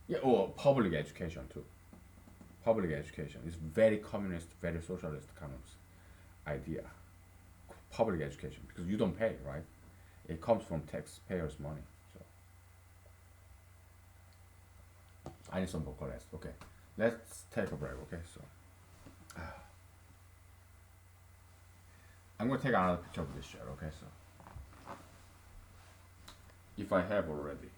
yeah, or public education too. Public education is very communist, very socialist kind of idea. Public education, because you don't pay, right? It comes from taxpayers' money. So I need some vocal rest. Okay, let's take a break. Okay, so I'm gonna take another picture of this shirt. Okay, so if I have already.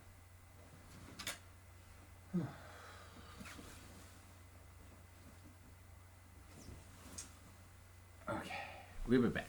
Okay, we'll be back.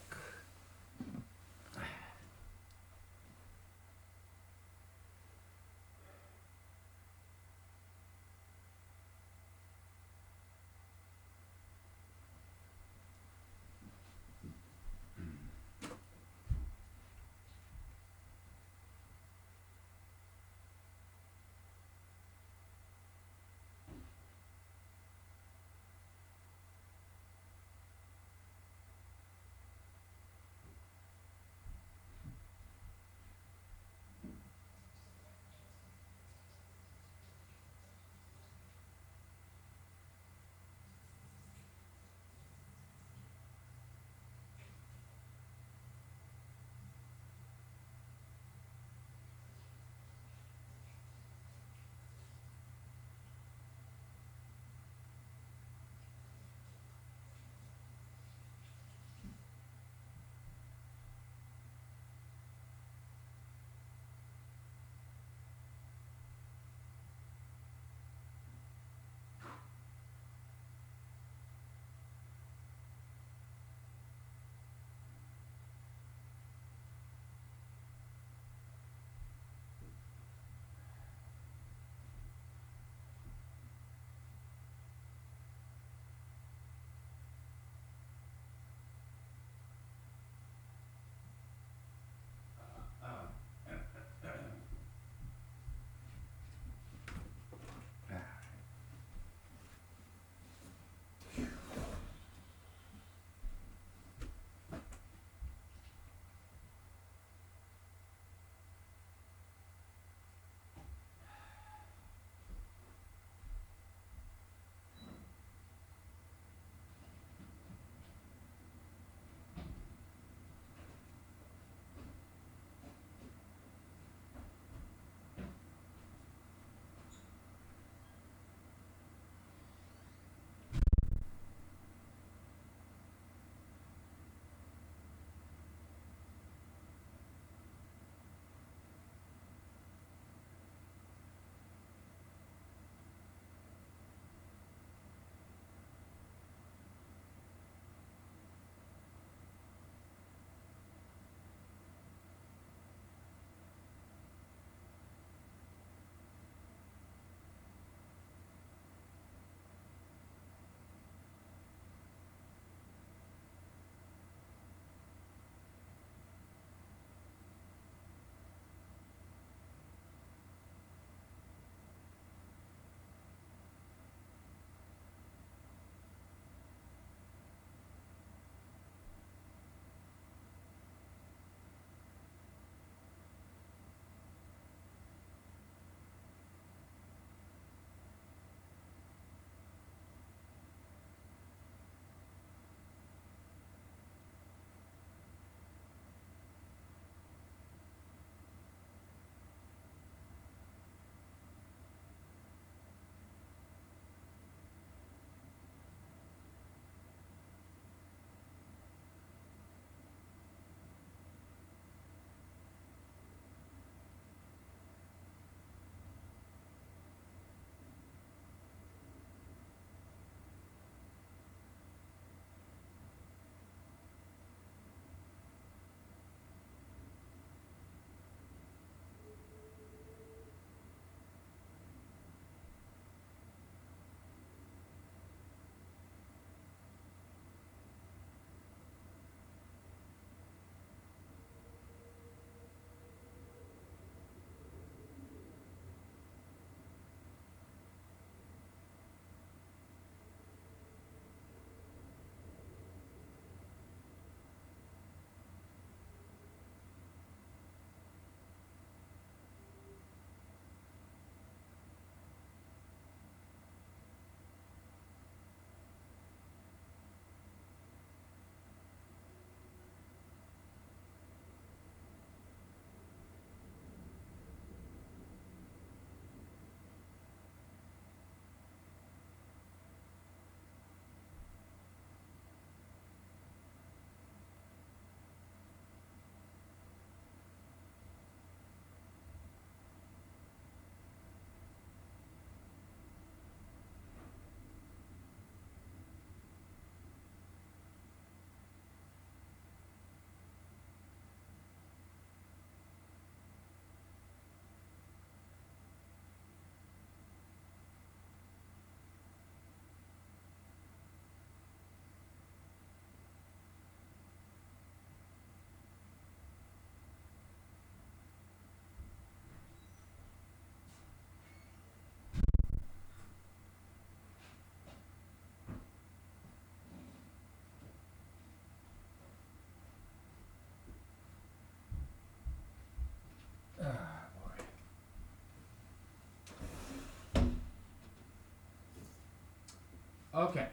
Okay,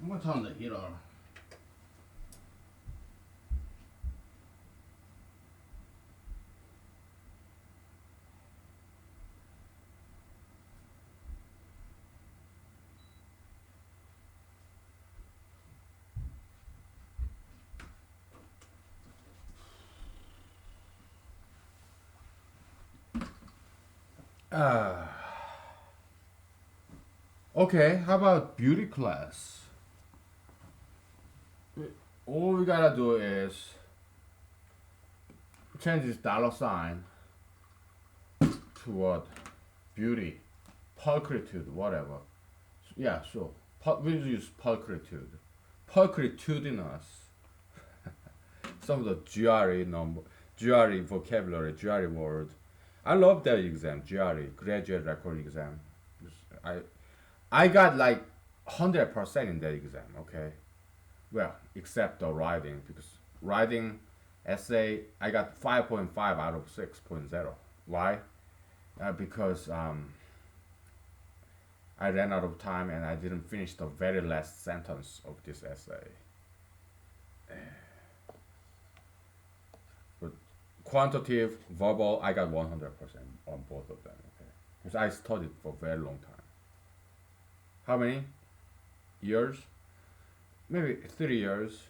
I'm gonna turn the heater. Uh, okay, how about beauty class? All we gotta do is change this dollar sign to what? Beauty, pulchritude, whatever. Yeah, sure. We'll use pulchritude. Pulchritudinous. Some of the GRE number, GRE vocabulary, GRE word. I love that exam, GRE, graduate record exam. I I got like 100% in that exam. Okay, well, except the writing because writing essay I got 5.5 out of 6.0. Why? Because I ran out of time and I didn't finish the very last sentence of this essay. But quantitative, verbal, I got 100% on both of them. Okay, because I studied for a very long time. How many years? Maybe 3 years.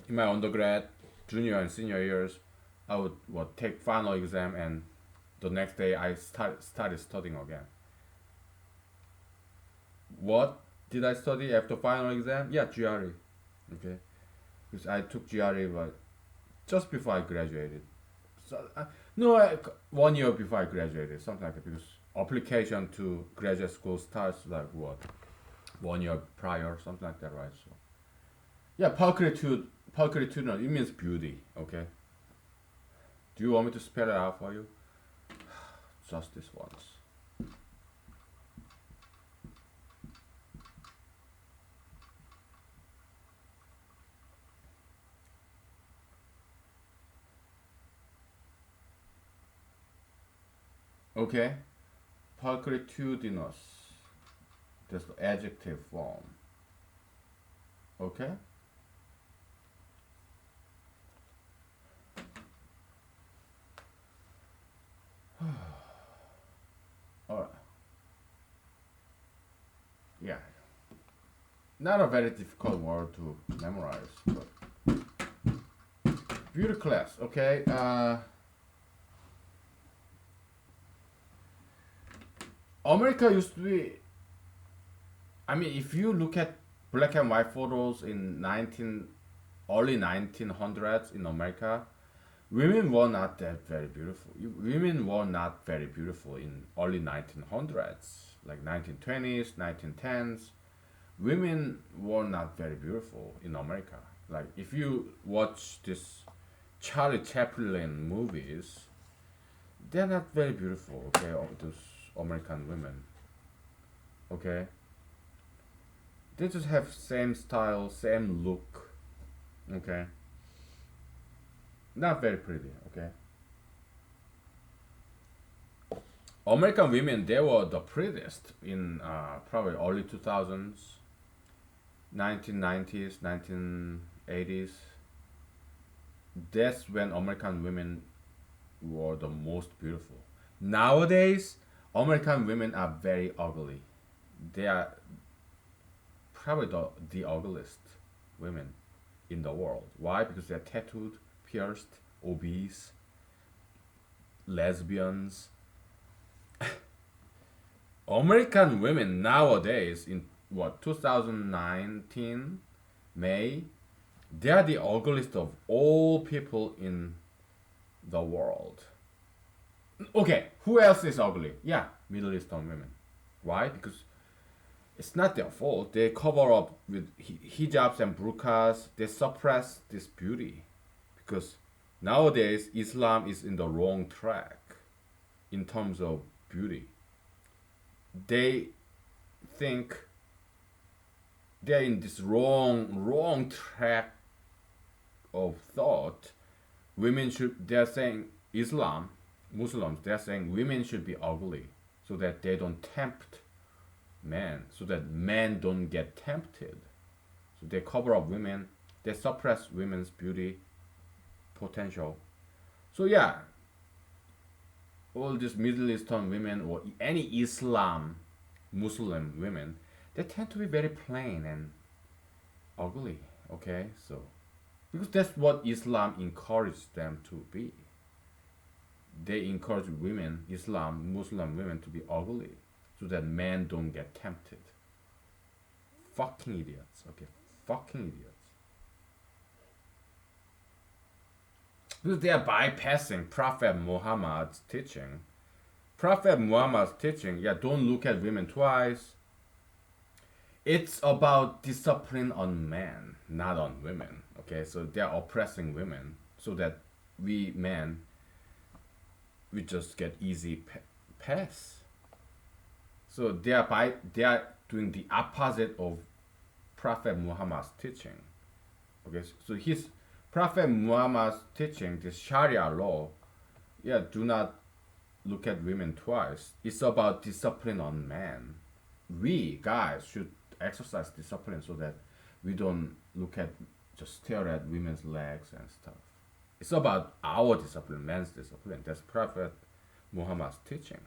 In my undergrad, junior and senior years, I would what take final exam and the next day I started studying again. What did I study after final exam? Yeah, GRE. Okay, because I took GRE but just before I graduated. So no, 1 year before I graduated, something like that. Because application to graduate school starts like what 1 year prior, something like that, right? So yeah, pulchritudinal. It means beauty. Okay. Do you want me to spell it out for you? Just this once. Okay. Pulchritudinous. That's the adjective form. Okay. All right. Yeah. Not a very difficult word to memorize, but beauty class. Okay. America used to be. I mean, if you look at black and white photos in 19 early 1900s in America, women were not that very beautiful. Women were not very beautiful in early 1900s, like 1920s, 1910s. Women were not very beautiful in America. Like if you watch this Charlie Chaplin movies, they're not very beautiful. Okay, those American women. Okay, they just have same style, same look. Okay, not very pretty. Okay, American women they were the prettiest in probably early 2000s, 1990s, 1980s. That's when American women were the most beautiful. Nowadays, American women are very ugly. They are probably the ugliest women in the world. Why? Because they're tattooed, pierced, obese, lesbians. American women nowadays in what 2019 May, they are the ugliest of all people in the world. Okay, who else is ugly? Yeah, Middle Eastern women. Why? Because it's not their fault. They cover up with hijabs and burqas. They suppress this beauty because nowadays Islam is in the wrong track in terms of beauty. They think they're in this wrong track of thought. Women should. They're saying Islam, Muslims. They're saying women should be ugly. so that they don't tempt men, so that men don't get tempted. So they cover up women, they suppress women's beauty potential. So yeah, all these Middle Eastern women or any Islam Muslim women, they tend to be very plain and ugly. Okay, so because that's what Islam encourages them to be. They encourage women, Islam Muslim women, to be ugly, so that men don't get tempted. Fucking idiots. Okay, fucking idiots. Because they are bypassing Prophet Muhammad's teaching. Prophet Muhammad's teaching, yeah, don't look at women twice. It's about discipline on men, not on women. Okay, so they are oppressing women so that we men, we just get easy pass. So they are doing the opposite of Prophet Muhammad's teaching. Okay, so his Prophet Muhammad's teaching, the Sharia law, yeah, do not look at women twice. It's about discipline on men. We guys should exercise discipline so that we don't look at just stare at women's legs and stuff. It's about our discipline, men's discipline. That's Prophet Muhammad's teaching.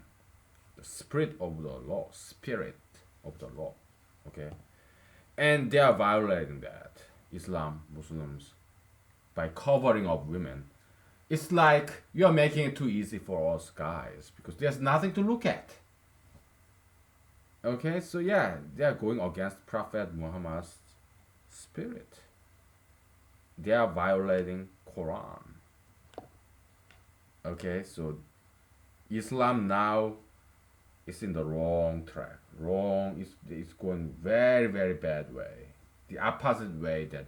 The spirit of the law, spirit of the law. Okay? And they are violating that. Islam, Muslims, by covering up women. It's like you're making it too easy for us guys because there's nothing to look at. Okay, so yeah, they are going against Prophet Muhammad's spirit. They are violating Quran. Okay, so Islam now is in the wrong track. Wrong, it's going very, very bad way. The opposite way that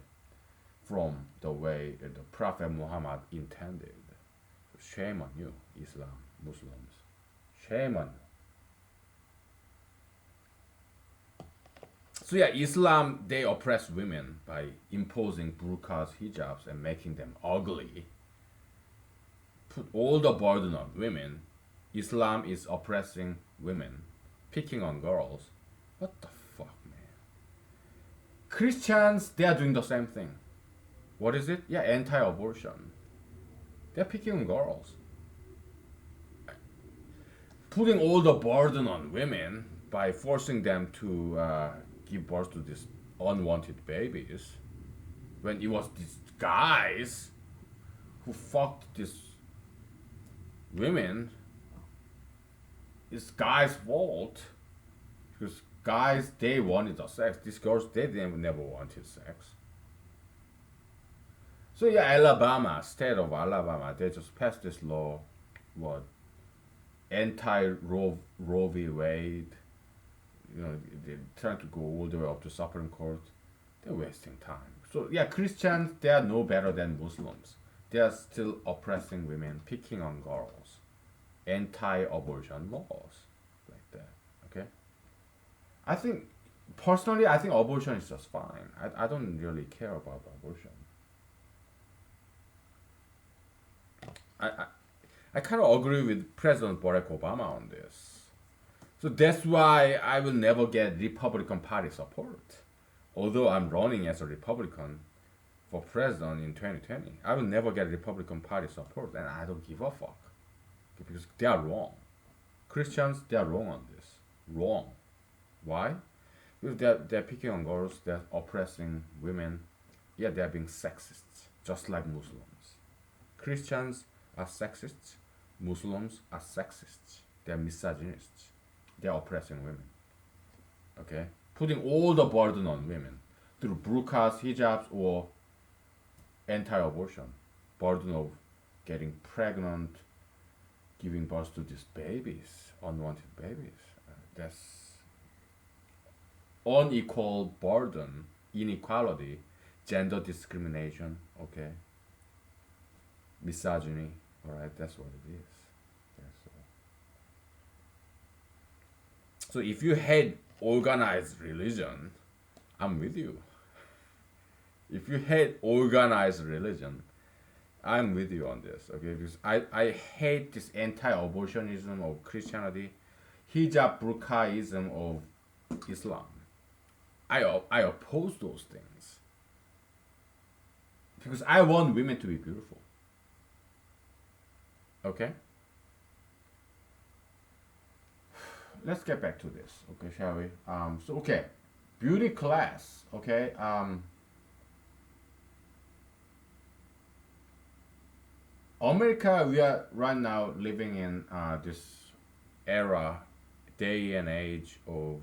from the way that the Prophet Muhammad intended. Shame on you, Islam, Muslims. Shame on you. So yeah, Islam, they oppress women by imposing burqas, hijabs, and making them ugly. Put all the burden on women. Islam is oppressing women, picking on girls. What the fuck, man? Christians, they are doing the same thing. What is it? Yeah, anti-abortion. They're picking on girls. Putting all the burden on women by forcing them to give birth to these unwanted babies, when it was these guys who fucked these women. It's guys' fault because guys, they wanted the sex. These girls, they never wanted sex. So yeah, Alabama, state of Alabama, they just passed this law, what, anti-Roe v. Wade. You know, they're trying to go all the way up to Supreme Court. They're wasting time. So yeah, Christians, they are no better than Muslims. They are still oppressing women, picking on girls, anti-abortion laws like that. Okay. I think personally, I think abortion is just fine. I don't really care about abortion. I kind of agree with President Barack Obama on this. So that's why I will never get Republican Party support. Although I'm running as a Republican for president in 2020, I will never get Republican Party support, and I don't give a fuck. Because they are wrong. Christians, they are wrong on this. Wrong. Why? Because they're picking on girls, they're oppressing women. Yeah, they're being sexists, just like Muslims. Christians are sexists, Muslims are sexists. They're misogynists. They're oppressing women. Okay? Putting all the burden on women through burqas, hijabs, or anti-abortion. Burden of getting pregnant, giving birth to these babies, unwanted babies. That's unequal burden, inequality, gender discrimination, okay? Misogyny, alright, that's what it is. So if you hate organized religion, I'm with you. If you hate organized religion, I'm with you on this, okay? Because I hate this anti-abortionism of Christianity. hijab burqaism of Islam. I oppose those things because I want women to be beautiful. Okay, let's get back to this. Okay, shall we? So okay, beauty class. Okay, America. We are right now living in this era, day and age of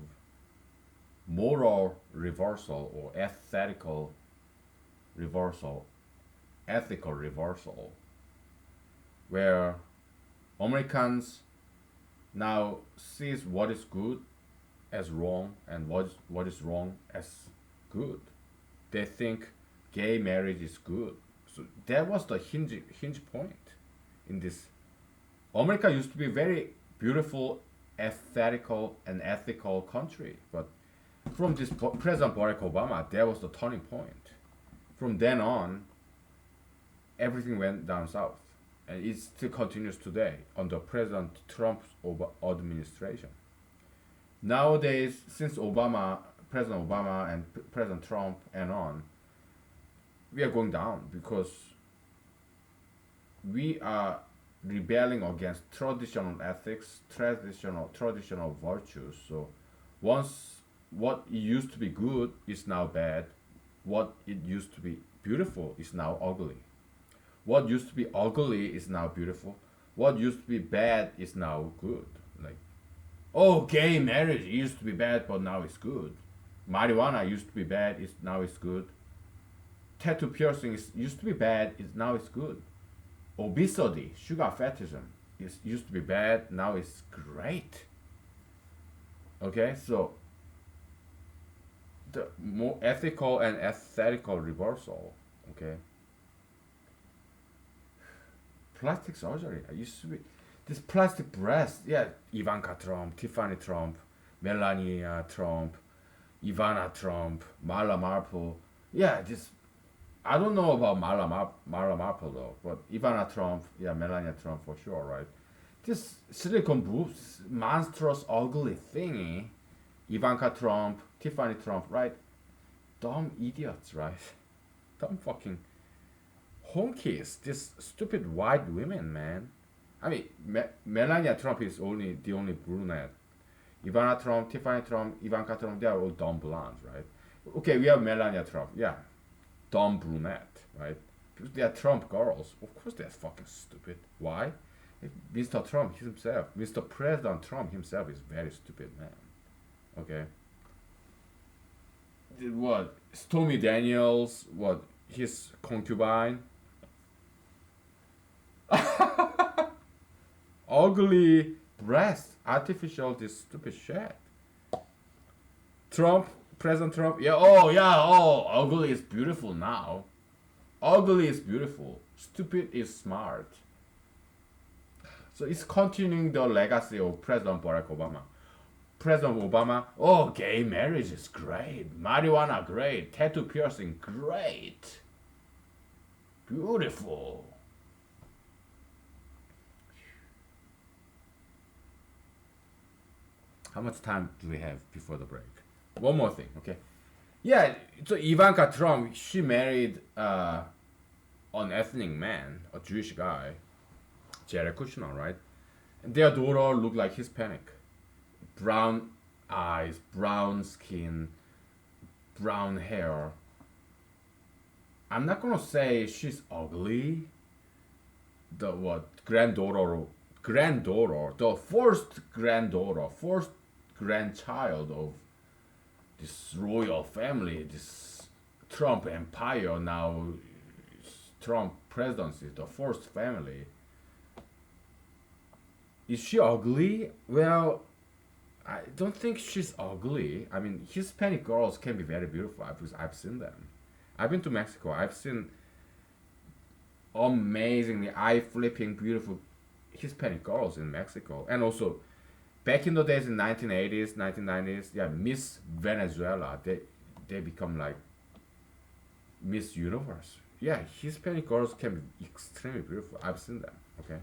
moral reversal or reversal, ethical reversal, where Americans now sees what is good as wrong and what is wrong as good. They think gay marriage is good. So that was the hinge point in this. America used to be a very beautiful, ethical, and ethical country, but from this President Barack Obama, that was the turning point. From then on, everything went down south, and it still continues today under President Trump's administration. Nowadays, since President Obama and President Trump and on, we are going down because we are rebelling against traditional ethics, traditional virtues. So once what used to be good is now bad, what it used to be beautiful is now ugly. What used to be ugly is now beautiful. What used to be bad is now good. Like, oh, gay marriage used to be bad, but now it's good. Marijuana used to be bad, now it's good. Tattoo piercing used to be bad, now it's good. Obesity, sugar fatism, used to be bad, now it's great. Okay, so the more ethical and aesthetical reversal. Okay, plastic surgery. I used to be this plastic breast. Yeah, Ivanka Trump, Tiffany Trump, Melania Trump, Ivana Trump, Marla Marple. Yeah, this. I don't know about Marla Marple though, but Ivana Trump, yeah, Melania Trump for sure, right? This silicone boobs, monstrous, ugly thingy, Ivanka Trump, Tiffany Trump, right? Dumb idiots, right? Dumb fucking honkies. This stupid white women, man. I mean, Melania Trump is the only brunette. Ivana Trump, Tiffany Trump, Ivanka Trump, they are all dumb blondes, right? Okay, we have Melania Trump, yeah, dumb brunette, right? Because they are Trump girls. Of course, they're fucking stupid. Why? Mr. Trump himself, Mr. President Trump himself is very stupid man. Okay. What? Stormy Daniels? What? His concubine? Ugly breast, artificial, this stupid shit. Trump, President Trump, yeah, oh yeah, oh, ugly is beautiful now. Ugly is beautiful. Stupid is smart. So it's continuing the legacy of President Barack Obama. President Obama, oh, gay marriage is great. Marijuana, great. Tattoo piercing, great. Beautiful. How much time do we have before the break? One more thing, okay? Yeah, so Ivanka Trump, she married an ethnic man, a Jewish guy, Jared Kushner, right? And their daughter looked like Hispanic. Brown eyes, brown skin, brown hair. I'm not gonna say she's ugly. The what granddaughter, the first grandchild of this royal family, this Trump empire now, Trump presidency, the first family. Is she ugly? Well, I don't think she's ugly. I mean, Hispanic girls can be very beautiful because I've seen them. I've been to Mexico. I've seen amazingly eye-flipping, beautiful Hispanic girls in Mexico. And also, back in the days in 1980s, 1990s, yeah, Miss Venezuela, they become like Miss Universe. Yeah, Hispanic girls can be extremely beautiful. I've seen them. Okay.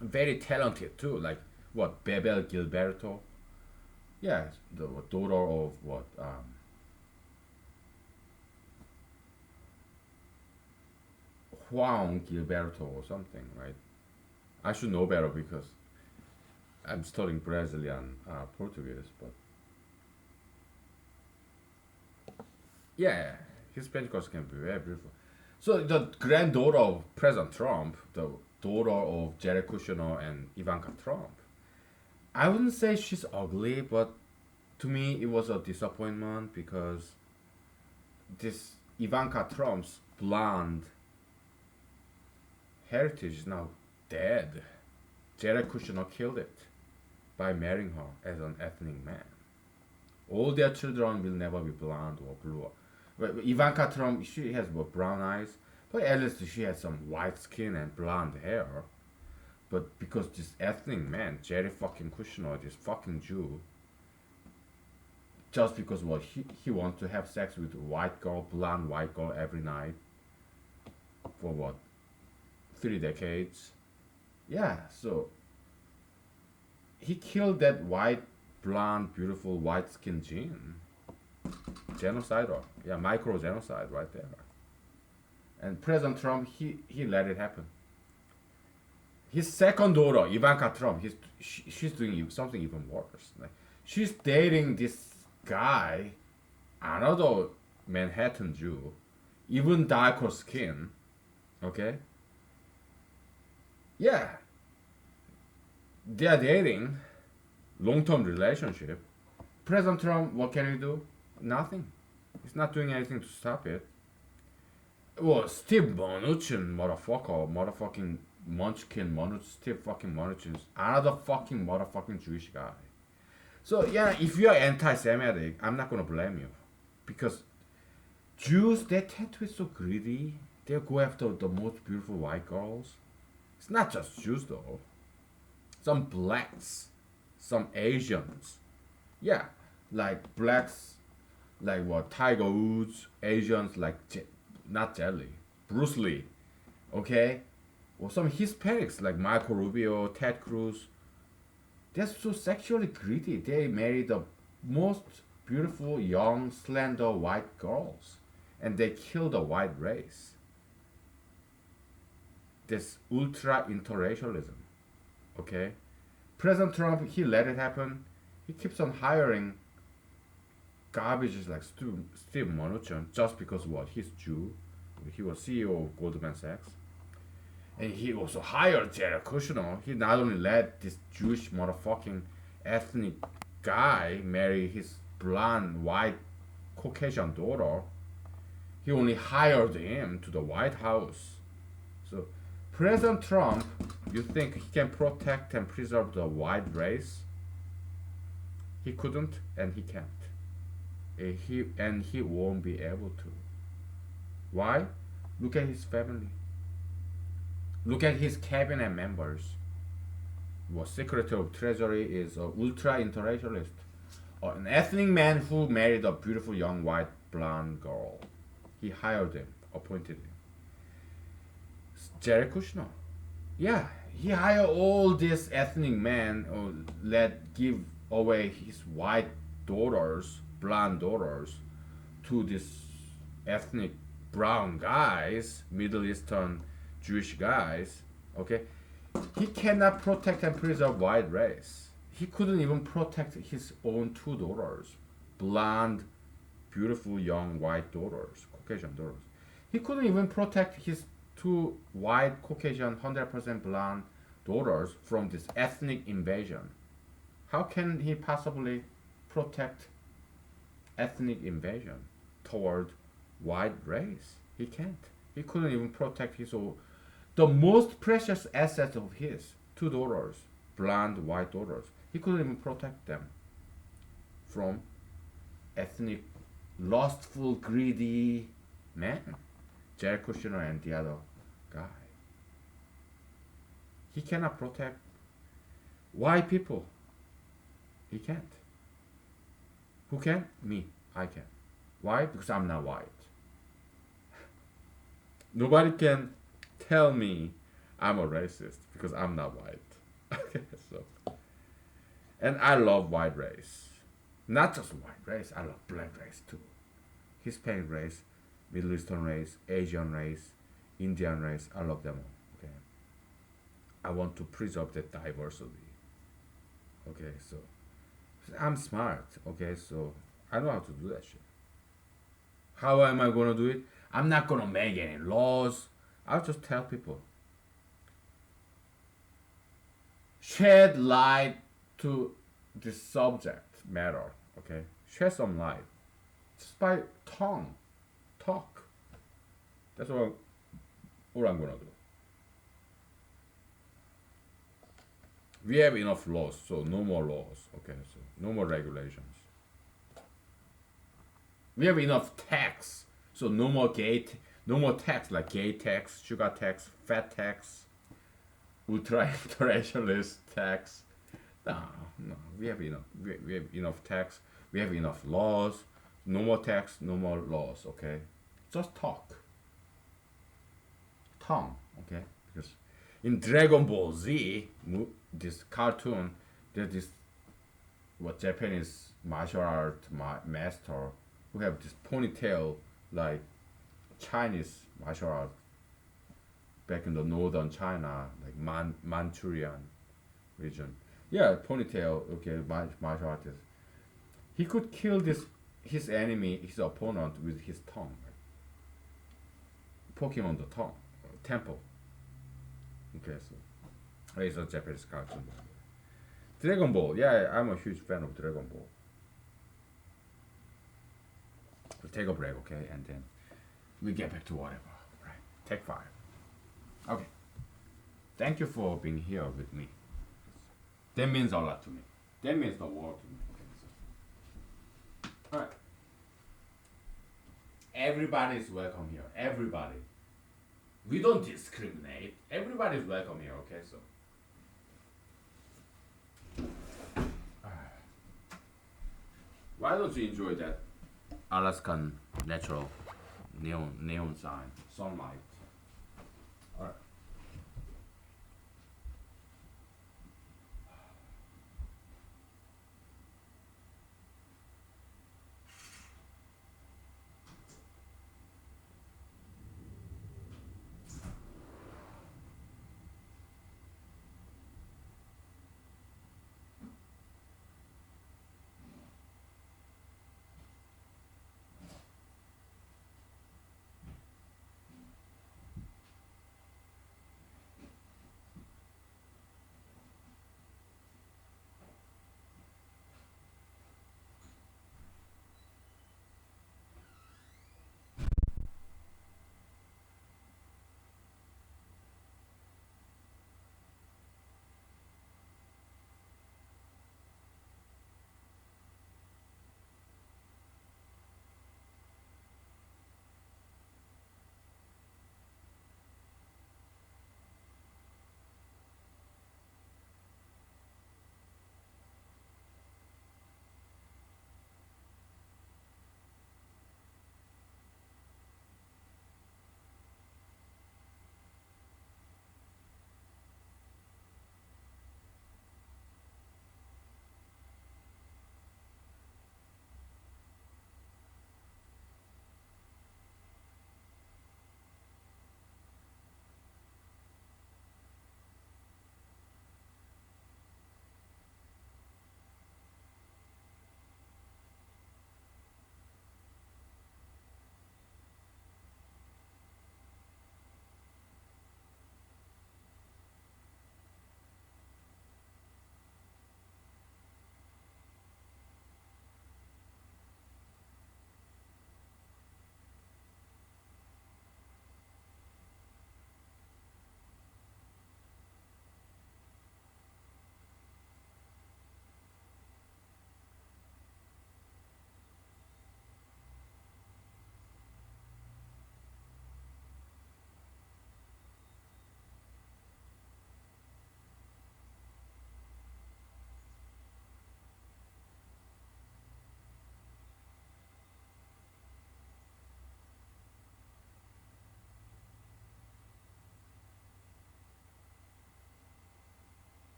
very talented too. Like what Bebel Gilberto, yeah, the daughter of what Juan Gilberto or something, right? I should know better because I'm studying Brazilian Portuguese, but yeah, Hispanic girls can be very beautiful. So the granddaughter of President Trump, the daughter of Jared Kushner and Ivanka Trump, I wouldn't say she's ugly, but to me it was a disappointment because this Ivanka Trump's blonde heritage is now dead. Jared Kushner killed it by marrying her as an ethnic man. All their children will never be blonde or blue. But Ivanka Trump, she has what, brown eyes, but at least she has some white skin and blonde hair. But because this ethnic man, Jared fucking Kushner, this fucking Jew, just because what he wants to have sex with a white girl, blonde white girl every night for what, 3 decades? Yeah, so he killed that white, blonde, beautiful, white skinned gene. Genocidal. Yeah, micro genocide right there. And President Trump, he let it happen. His second daughter, Ivanka Trump, she's doing something even worse. Like, she's dating this guy, another Manhattan Jew, even darker skin. Okay? Yeah, they are dating, long term relationship. President Trump, what can he do? Nothing. He's not doing anything to stop it. Well, Steve Mnuchin, motherfucking Munchkin, Steve fucking Mnuchin is another fucking motherfucking Jewish guy. So yeah, if you are anti-Semitic, I'm not gonna blame you, because Jews they tend to be so greedy. They go after the most beautiful white girls. It's not just Jews though. Some blacks, some Asians. Yeah, like blacks, like what Tiger Woods. Asians like not Jelly, Bruce Lee. Okay, or some Hispanics like Marco Rubio, Ted Cruz. They're so sexually greedy. They marry the most beautiful, young, slender white girls, and they kill the white race. This ultra interracialism. Okay, President Trump, he let it happen. He keeps on hiring garbages like Steve Mnuchin just because what, he's Jew. He was CEO of Goldman Sachs. And he also hired Jared Kushner. He not only let this Jewish motherfucking ethnic guy marry his blonde, white, Caucasian daughter, he only hired him to the White House. So, President Trump, you think he can protect and preserve the white race? He couldn't, and he can't. He won't be able to. Why? Look at his family. Look at his cabinet members. What Secretary of Treasury is an ultra interracialist, an ethnic man who married a beautiful young white blonde girl. He hired him, appointed him. Jared Kushner. Yeah, he hired all these ethnic men who let give away his white daughters, blonde daughters, to these ethnic brown guys, Middle Eastern Jewish guys. Okay, he cannot protect and preserve white race. He couldn't even protect his own two daughters, blonde, beautiful young white daughters, Caucasian daughters. He couldn't even protect his two white Caucasian 100% blonde daughters from this ethnic invasion. How can he possibly protect ethnic invasion toward white race? He can't. He couldn't even protect his own, the most precious asset of his, two daughters, blonde white daughters. He couldn't even protect them from ethnic, lustful, greedy men, Jared Kushner and the other guy. He cannot protect white people. He can't. Who can? Me. I can. Why? Because I'm not white. Nobody can tell me I'm a racist because I'm not white. Okay, so and I love white race, not just white race. I love black race too. Hispanic race, Middle Eastern race, Asian race, Indian race. I love them all. Okay, I want to preserve that diversity. Okay, so I'm smart. Okay, so I know how to do that shit. How am I gonna do it? I'm not gonna make any laws. I'll just tell people, shed light to this subject matter. Okay, shed some light just by tongue, talk. That's what I'm gonna do. We have enough laws, so no more laws. Okay, so no more regulations. We have enough tax, so no more tax like gay tax, sugar tax, fat tax, ultra internationalist tax. No, no, we have enough tax. We have enough laws. No more tax, no more laws. Okay, just talk, tongue. Okay, because in Dragon Ball Z, this cartoon, there's this what Japanese martial art master who have this ponytail like Chinese martial art back in the northern China, like Manchurian region. Yeah, ponytail. Okay, martial artist. He could kill this his enemy, his opponent, with his tongue, like, poking on the tongue, temple. Okay, so it's a Japanese cartoon. Dragon Ball. Yeah, I'm a huge fan of Dragon Ball. We'll take a break, okay, and then we get back to whatever. Right. Take five. Okay. Thank you for being here with me. That means a lot to me. That means the world to me. Okay, so. All right. Everybody is welcome here. Everybody. We don't discriminate. Everybody is welcome here. Okay, so. Why don't you enjoy that Alaskan natural neon sign, sunlight? All right.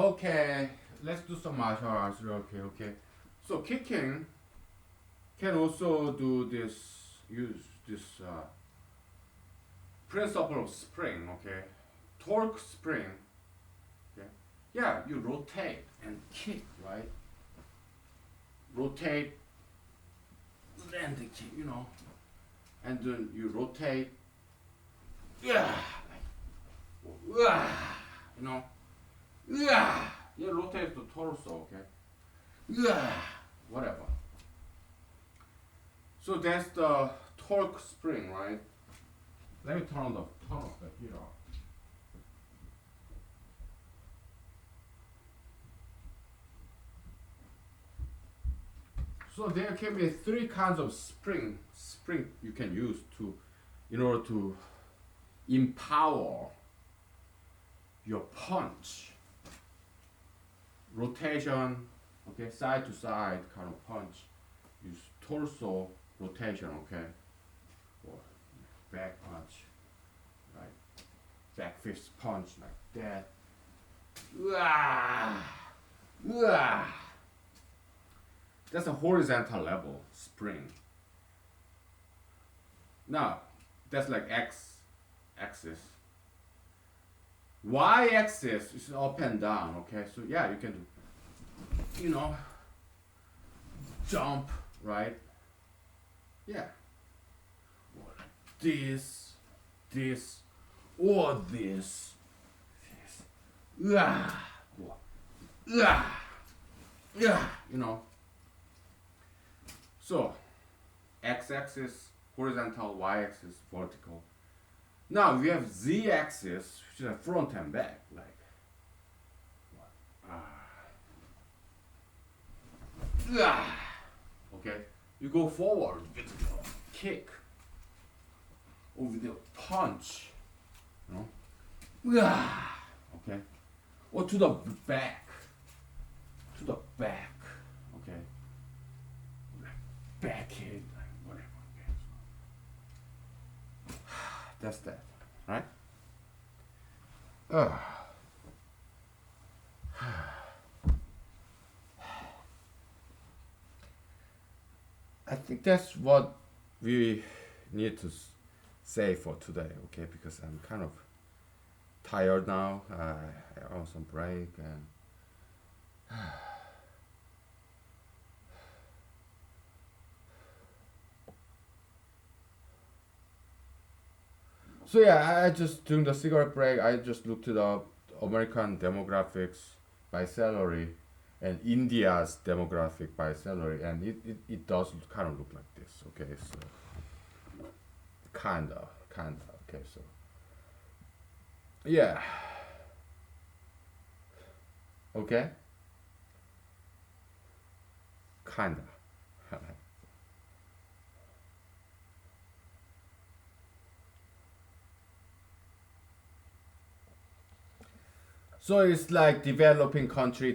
Okay, let's do some martial arts. Okay. So kicking can also do this. Use this principle of spring. Okay, torque spring. Okay, yeah, you rotate and kick, right? Rotate, then the kick, and then you rotate. Yeah, you know, yeah, you rotate the torso. Okay, yeah, whatever. So that's the torque spring, right? Let me turn off the heater. So there can be three kinds of spring you can use to in order to empower your punch. Rotation, okay, side to side kind of punch. Use torso rotation, okay, or back punch, right? Back fist punch like that. Uah! Uah! That's a horizontal level spring. Now, that's like x axis. Y axis is up and down, okay? So yeah, you can do, jump, right? Yeah. Or this, or this. Yeah. Yeah. Yeah. So, x-axis horizontal, y-axis vertical. Now we have z-axis, which is a front and back, like okay. You go forward with the kick or with the punch, okay, or to the back, okay, back hit, whatever. Okay. That's that, right? I think that's what we need to say for today, okay? Because I'm kind of tired now. I want some break and. So yeah, I just during the cigarette break, I just looked it up, American demographics by salary, and India's demographic by salary, and it does kind of look like this. Okay, so kinda. Okay, so yeah. Okay. Kinda. So it's like developed country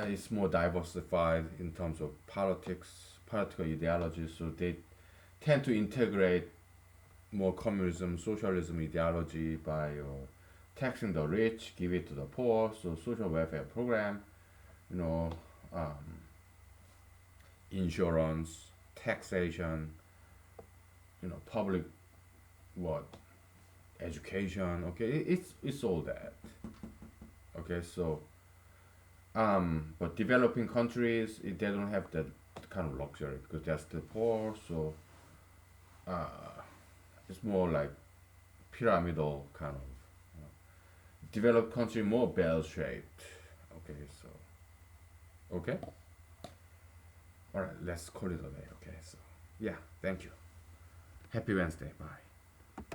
is more diversified in terms of political ideology. So they tend to integrate more communism, socialism ideology by taxing the rich, give it to the poor. So social welfare program, you know, um, insurance, taxation, public what education. Okay, it's all that. Okay, so but developing countries they don't have that kind of luxury because they're still poor. So uh, it's more like pyramidal kind of. Developed country more bell shaped. Okay, so okay, all right. Let's call it a day. Okay, so yeah, thank you. Happy Wednesday. Bye.